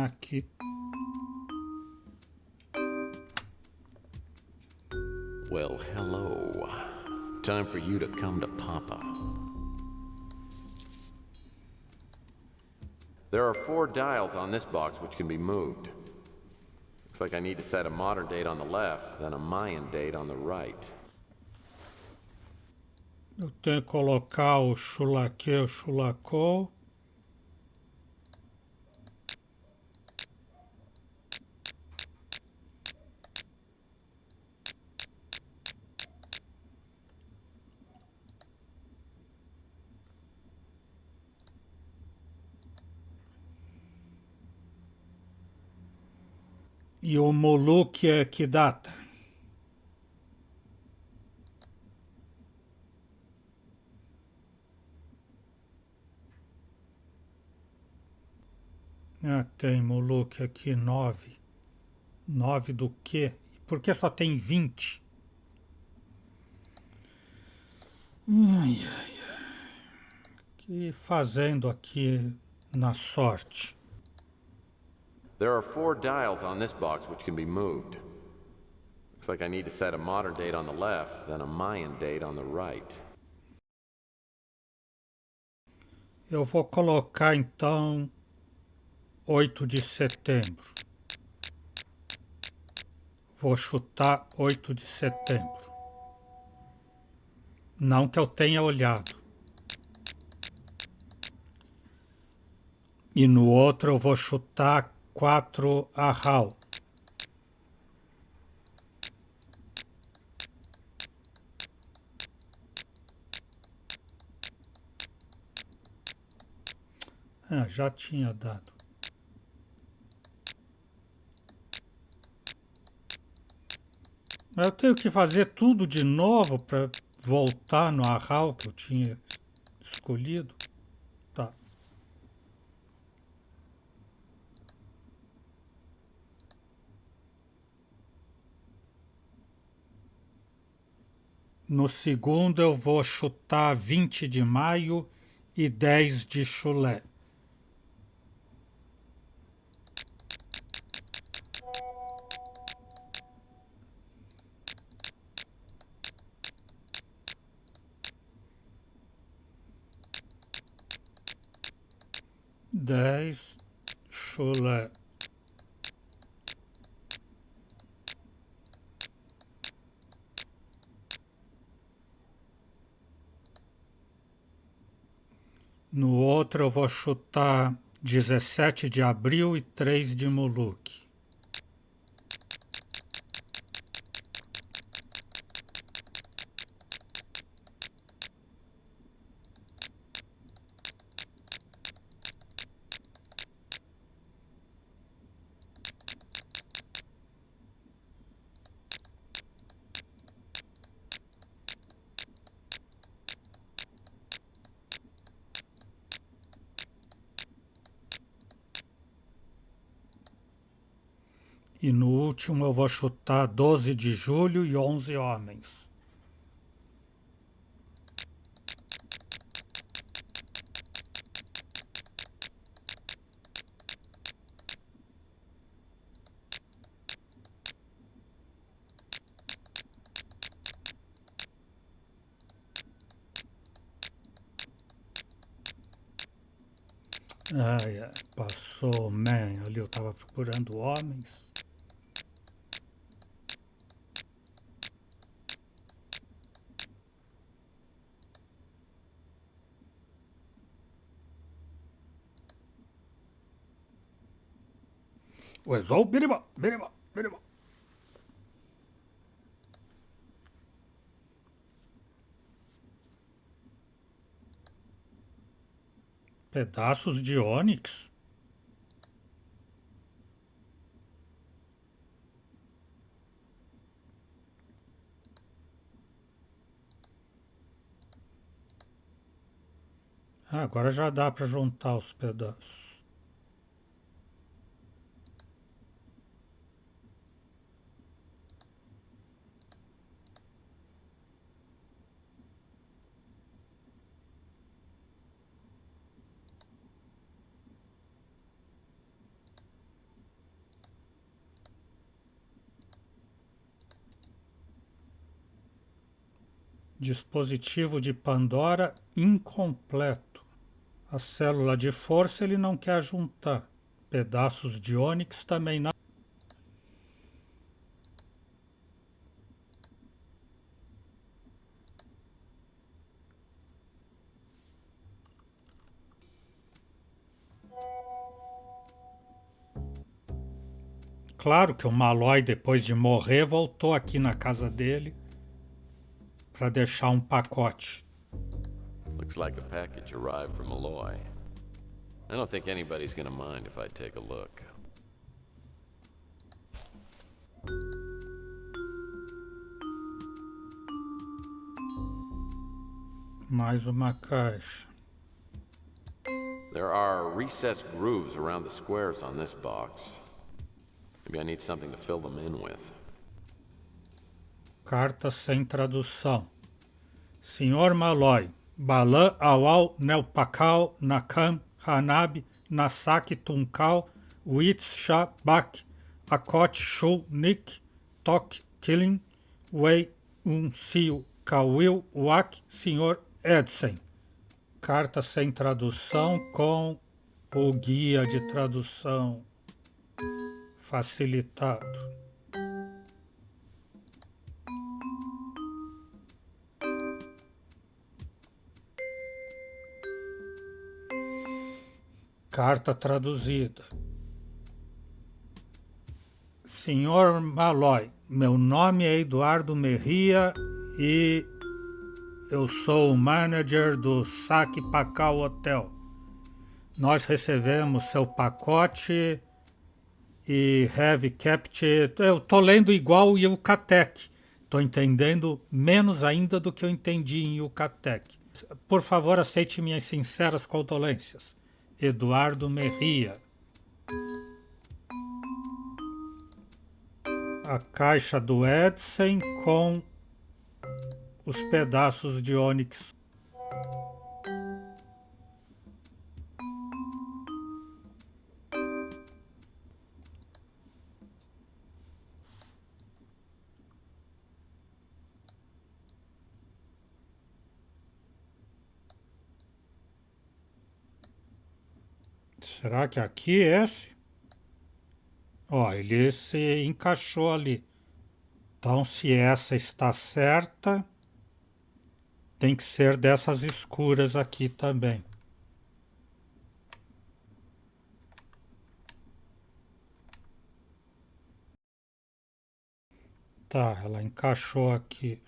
[SPEAKER 1] Aqui.
[SPEAKER 2] Well, hello. Time for you to come to Papa. There are 4 dials on this box which can be moved. Looks like I need to set a modern date on the left, then a Mayan date on the right.
[SPEAKER 1] Eu tenho que colocar o chulaque, o chulacou. E o Moluque é que data? Ah, tem Moluque aqui 9. 9 do quê? Por que só tem 20? Ai, ai, ai. Que fazendo aqui na sorte?
[SPEAKER 2] There are 4 dials on this box which can be moved. Looks like I need to set a modern date on the left, then a Mayan date on the right.
[SPEAKER 1] Eu vou colocar então 8 de setembro. Vou chutar 8 de setembro. Não que eu tenha olhado. E no outro eu vou chutar 4 arral. Ah, já tinha dado. Mas eu tenho que fazer tudo de novo para voltar no arral que eu tinha escolhido. Tá. No segundo eu vou chutar 20 de maio e 10 de chulé. Dez chulé. No outro eu vou chutar 17 de abril e 3 de Moluque. E no último eu vou chutar 12 de julho e 11 homens. Ai, ai, passou, man. Ali eu tava procurando homens. O Exol, biriba, biriba, biriba. Pedaços de ônix? Ah, agora já dá para juntar os pedaços. Dispositivo de Pandora incompleto. A célula de força ele não quer juntar. Pedaços de ônix também não. Claro que o Malloy, depois de morrer, voltou aqui na casa dele para deixar um pacote.
[SPEAKER 2] Looks like a package arrived from Malloy. I don't think anybody's gonna mind if I take a look.
[SPEAKER 1] Mais uma caixa.
[SPEAKER 2] There are recessed grooves around the squares on this box. Maybe I need something to fill them in with.
[SPEAKER 1] Carta sem tradução. Senhor Malloy, Balan Awal Nelpakal Nakam Hanab Nasak Tunkal Witz Bak Akot Shu Nik Tok Killing Wei Siu Kawil Wak Senhor Edsen. Carta sem tradução com o guia de tradução facilitado. Carta traduzida. Senhor Malloy, meu nome é Eduardo Merria e eu sou o manager do Saque Pacal Hotel. Nós recebemos seu pacote e have kept... Eu tô lendo igual o Yucatec. Tô entendendo menos ainda do que eu entendi em Yucatec. Por favor, aceite minhas sinceras condolências. Eduardo Merria. A caixa do Edsen com os pedaços de ônix. Será que aqui é esse? Ó, ele se encaixou ali. Então, se essa está certa, tem que ser dessas escuras aqui também. Tá, ela encaixou aqui.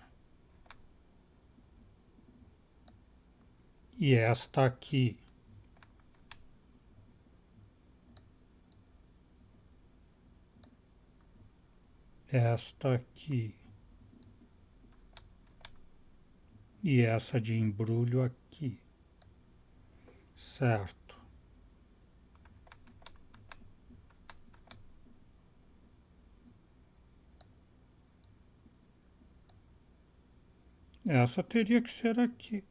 [SPEAKER 1] E esta aqui. Esta aqui. E essa de embrulho aqui. Certo. Essa teria que ser aqui.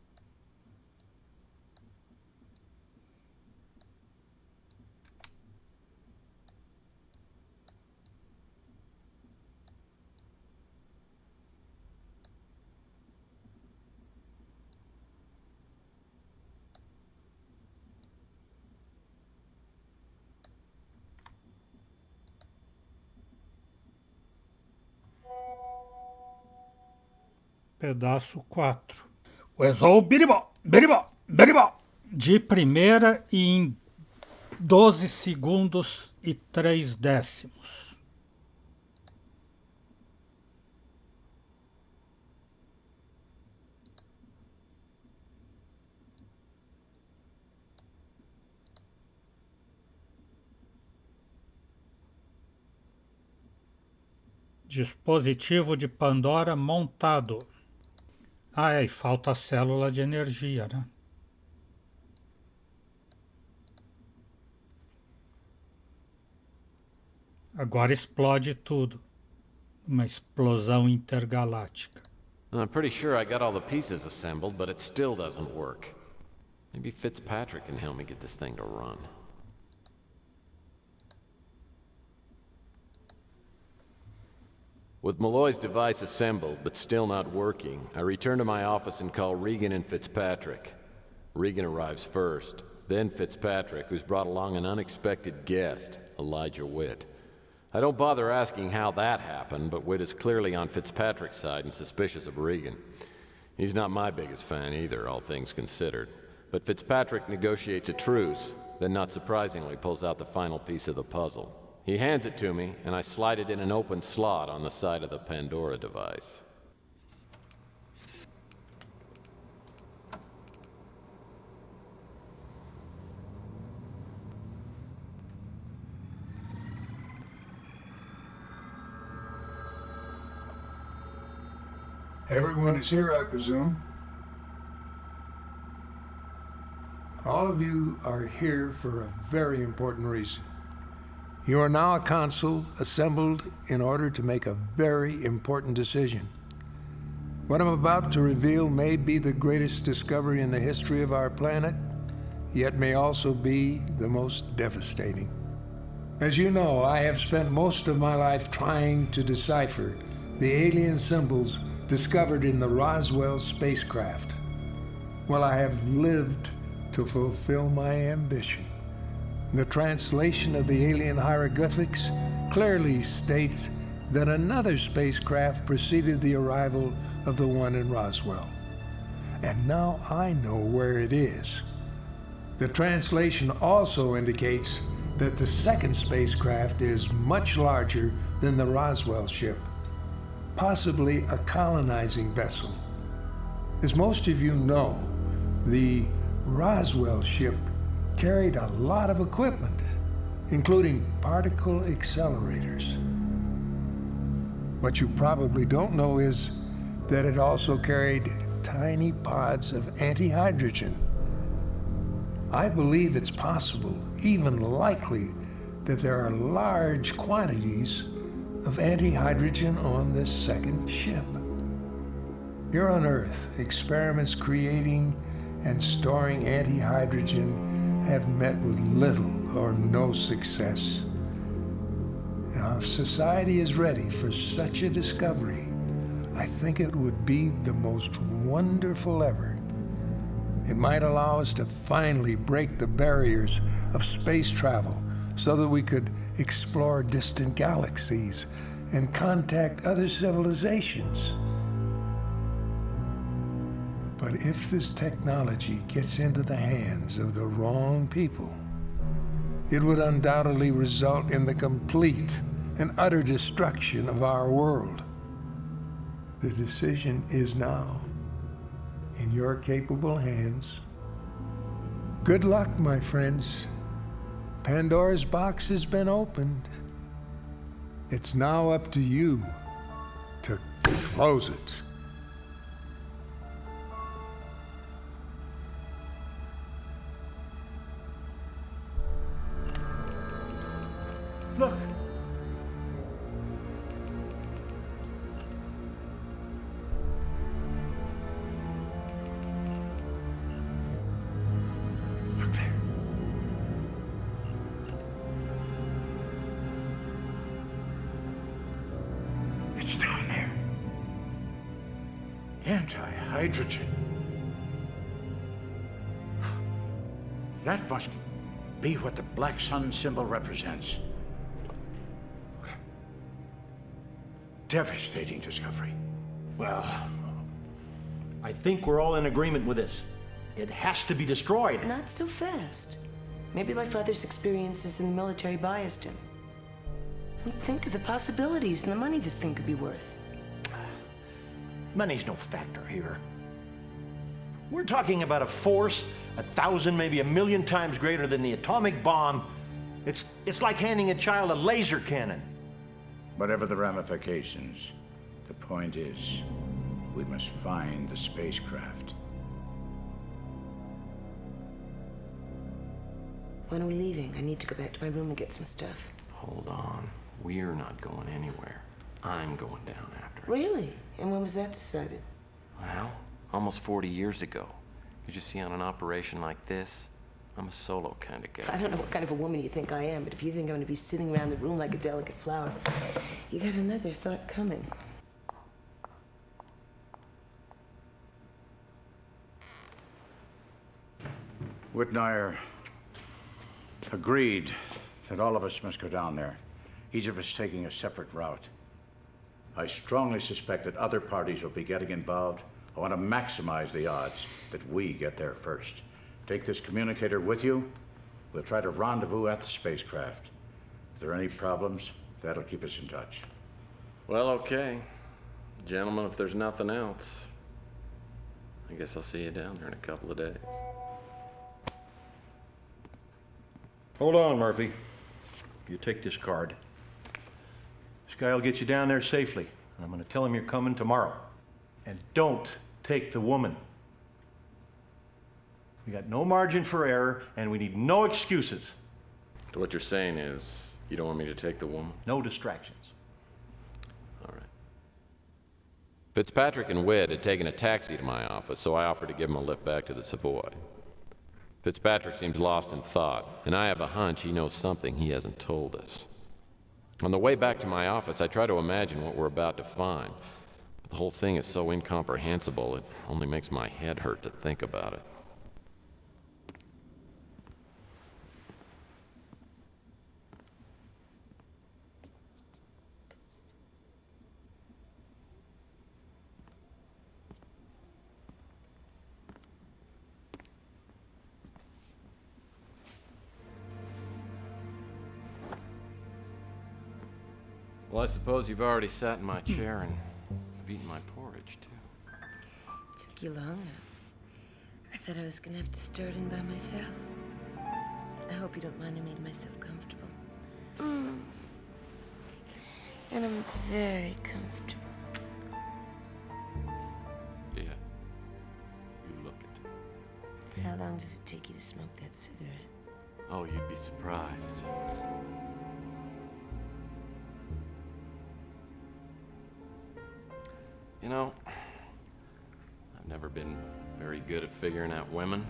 [SPEAKER 1] Pedaço 4. O Exol Biribó, Biribó, Biribó. De primeira e em 12 segundos e 3 décimos. Dispositivo de Pandora montado. Ah, e falta a célula de energia, né? Agora explode tudo. Uma explosão intergaláctica.
[SPEAKER 2] I'm pretty sure I got all the pieces assembled, but it still doesn't work. Maybe Fitzpatrick can help me get this thing to run. With Malloy's device assembled, but still not working, I return to my office and call Regan and Fitzpatrick. Regan arrives first, then Fitzpatrick, who's brought along an unexpected guest, Elijah Witt. I don't bother asking how that happened, but Witt is clearly on Fitzpatrick's side and suspicious of Regan. He's not my biggest fan either, all things considered. But Fitzpatrick negotiates a truce, then not surprisingly pulls out the final piece of the puzzle. He hands it to me, and I slide it in an open slot on the side of the Pandora device.
[SPEAKER 9] Everyone is here, I presume. All of you are here for a very important reason. You are now a council assembled in order to make a very important decision. What I'm about to reveal may be the greatest discovery in the history of our planet, yet may also be the most devastating. As you know, I have spent most of my life trying to decipher the alien symbols discovered in the Roswell spacecraft. Well, I have lived to fulfill my ambition. The translation of the alien hieroglyphics clearly states that another spacecraft preceded the arrival of the one in Roswell. And now I know where it is. The translation also indicates that the second spacecraft is much larger than the Roswell ship, possibly a colonizing vessel. As most of you know, the Roswell ship carried a lot of equipment, including particle accelerators. What you probably don't know is that it also carried tiny pods of antihydrogen. I believe it's possible, even likely, that there are large quantities of antihydrogen on this second ship. Here on Earth, experiments creating and storing antihydrogen have met with little or no success. Now, if society is ready for such a discovery, I think it would be the most wonderful ever. It might allow us to finally break the barriers of space travel so that we could explore distant galaxies and contact other civilizations. But if this technology gets into the hands of the wrong people, it would undoubtedly result in the complete and utter destruction of our world. The decision is now in your capable hands. Good luck, my friends. Pandora's box has been opened. It's now up to you to close it.
[SPEAKER 8] Look. Look there. It's down there. Anti-hydrogen. That must be what the black sun symbol represents. Devastating discovery.
[SPEAKER 7] Well, I think we're all in agreement with this. It has to be destroyed.
[SPEAKER 10] Not so fast. Maybe my father's experiences in the military biased him. And think of the possibilities and the money this thing could be worth.
[SPEAKER 7] Money's no factor here. We're talking about a force 1,000, maybe 1,000,000 times greater than the atomic bomb. It's like handing a child a laser cannon.
[SPEAKER 8] Whatever the ramifications, the point is, we must find the spacecraft.
[SPEAKER 10] When are we leaving? I need to go back to my room and get some stuff.
[SPEAKER 2] Hold on. We're not going anywhere. I'm going down after it.
[SPEAKER 10] Really? And when was that decided?
[SPEAKER 2] Well, almost 40 years ago. You see, on an operation like this, I'm a solo kind of guy.
[SPEAKER 10] I don't know what kind of a woman you think I am, but if you think I'm going to be sitting around the room like a delicate flower, you got another thought coming.
[SPEAKER 8] Whitnire agreed that all of us must go down there, each of us taking a separate route. I strongly suspect that other parties will be getting involved. I want to maximize the odds that we get there first. Take this communicator with you. We'll try to rendezvous at the spacecraft. If there are any problems, that'll keep us in touch.
[SPEAKER 2] Well, okay. Gentlemen, if there's nothing else, I guess I'll see you down there in a couple of days.
[SPEAKER 11] Hold on, Murphy. You take this card. This guy will get you down there safely. I'm going to tell him you're coming tomorrow. And don't take the woman. We got no margin for error, and we need no excuses.
[SPEAKER 2] So what you're saying is, you don't want me to take the woman?
[SPEAKER 11] No distractions.
[SPEAKER 2] All right. Fitzpatrick and Wed had taken a taxi to my office, so I offered to give him a lift back to the Savoy. Fitzpatrick seems lost in thought, and I have a hunch he knows something he hasn't told us. On the way back to my office, I try to imagine what we're about to find. But the whole thing is so incomprehensible, it only makes my head hurt to think about it. Well, I suppose you've already sat in my chair and you've eaten my porridge, too.
[SPEAKER 10] Took you long enough. I thought I was gonna have to start in by myself. I hope you don't mind I made myself comfortable. And I'm very comfortable.
[SPEAKER 2] Yeah. You look it.
[SPEAKER 10] How long does it take you to smoke that cigarette?
[SPEAKER 2] Oh, you'd be surprised. You know, I've never been very good at figuring out women.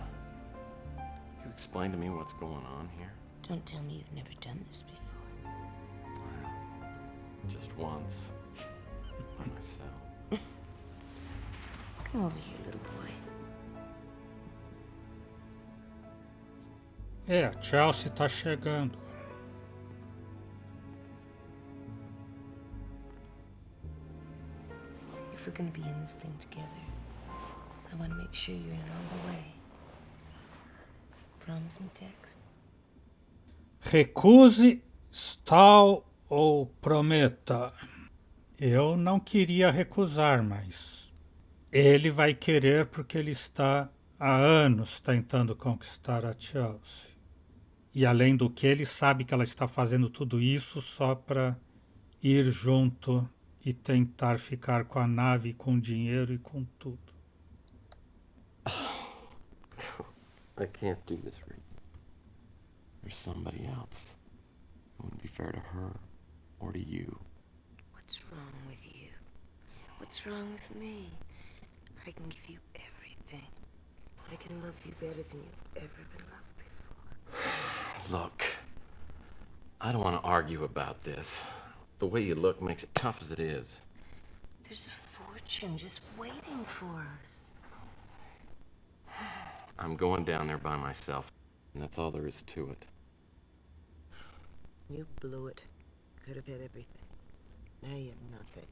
[SPEAKER 2] Can you explain to me what's going on here?
[SPEAKER 10] Don't tell me you've never done this before.
[SPEAKER 2] Well, just once. By myself.
[SPEAKER 10] Come over here, little boy.
[SPEAKER 1] É, a Chelsea tá chegando.
[SPEAKER 10] If we're gonna be in this thing together, I want to make sure you're in all the way. Promise me, Tex?
[SPEAKER 1] Recuse, tal ou prometa. Eu não queria recusar, mas ele vai querer porque ele está há anos tentando conquistar a Chelsea. E além do que, ele sabe que ela está fazendo tudo isso só para ir junto e tentar ficar com a nave, com o dinheiro e com tudo.
[SPEAKER 2] I can't do this, Rick. There's somebody else. It wouldn't be fair to her or to you.
[SPEAKER 10] What's wrong with you? What's wrong with me? I can give you everything. I can love you better than you've ever been loved before.
[SPEAKER 2] Look, I don't want to argue about this. The way you look makes it tough as it is.
[SPEAKER 10] There's a fortune just waiting for us.
[SPEAKER 2] I'm going down there by myself, and that's all there is to it.
[SPEAKER 10] You blew it. Could have had everything. Now you have nothing.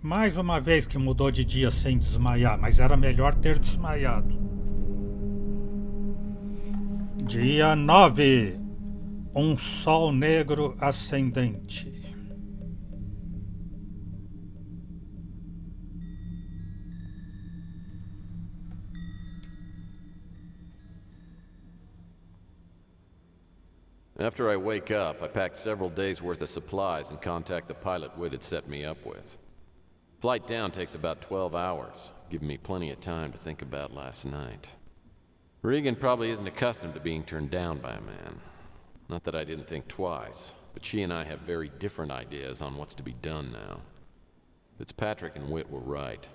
[SPEAKER 1] Mais uma vez que mudou de dia sem desmaiar, mas era melhor ter desmaiado. Dia 9. Um sol negro ascendente.
[SPEAKER 2] After I wake up, I pack several days' worth of supplies and contact the pilot Whit had set me up with. Flight down takes about 12 hours, giving me plenty of time to think about last night. Regan probably isn't accustomed to being turned down by a man. Not that I didn't think twice, but she and I have very different ideas on what's to be done now. Fitzpatrick and Whit were right.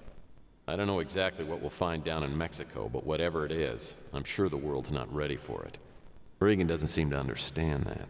[SPEAKER 2] I don't know exactly what we'll find down in Mexico, but whatever it is, I'm sure the world's not ready for it. Regan doesn't seem to understand that.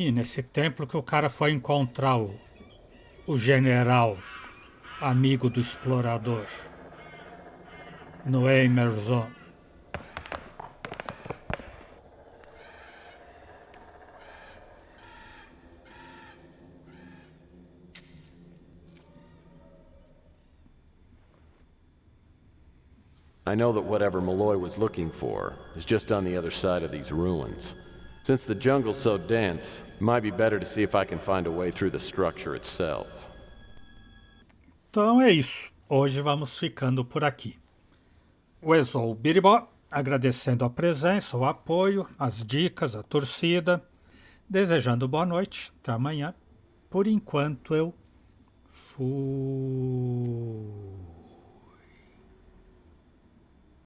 [SPEAKER 1] E nesse templo que o cara foi encontrar o general, amigo do explorador, no Emerson.
[SPEAKER 2] I know that whatever Malloy was looking for is just on the other side of these ruins. Since the jungle's so dense, it might be better to see if I can find a way through the structure itself.
[SPEAKER 1] Então é isso. Hoje vamos ficando por aqui. O Exou Biribó, agradecendo a presença, o apoio, as dicas, a torcida, desejando boa noite, até amanhã. Por enquanto eu fui.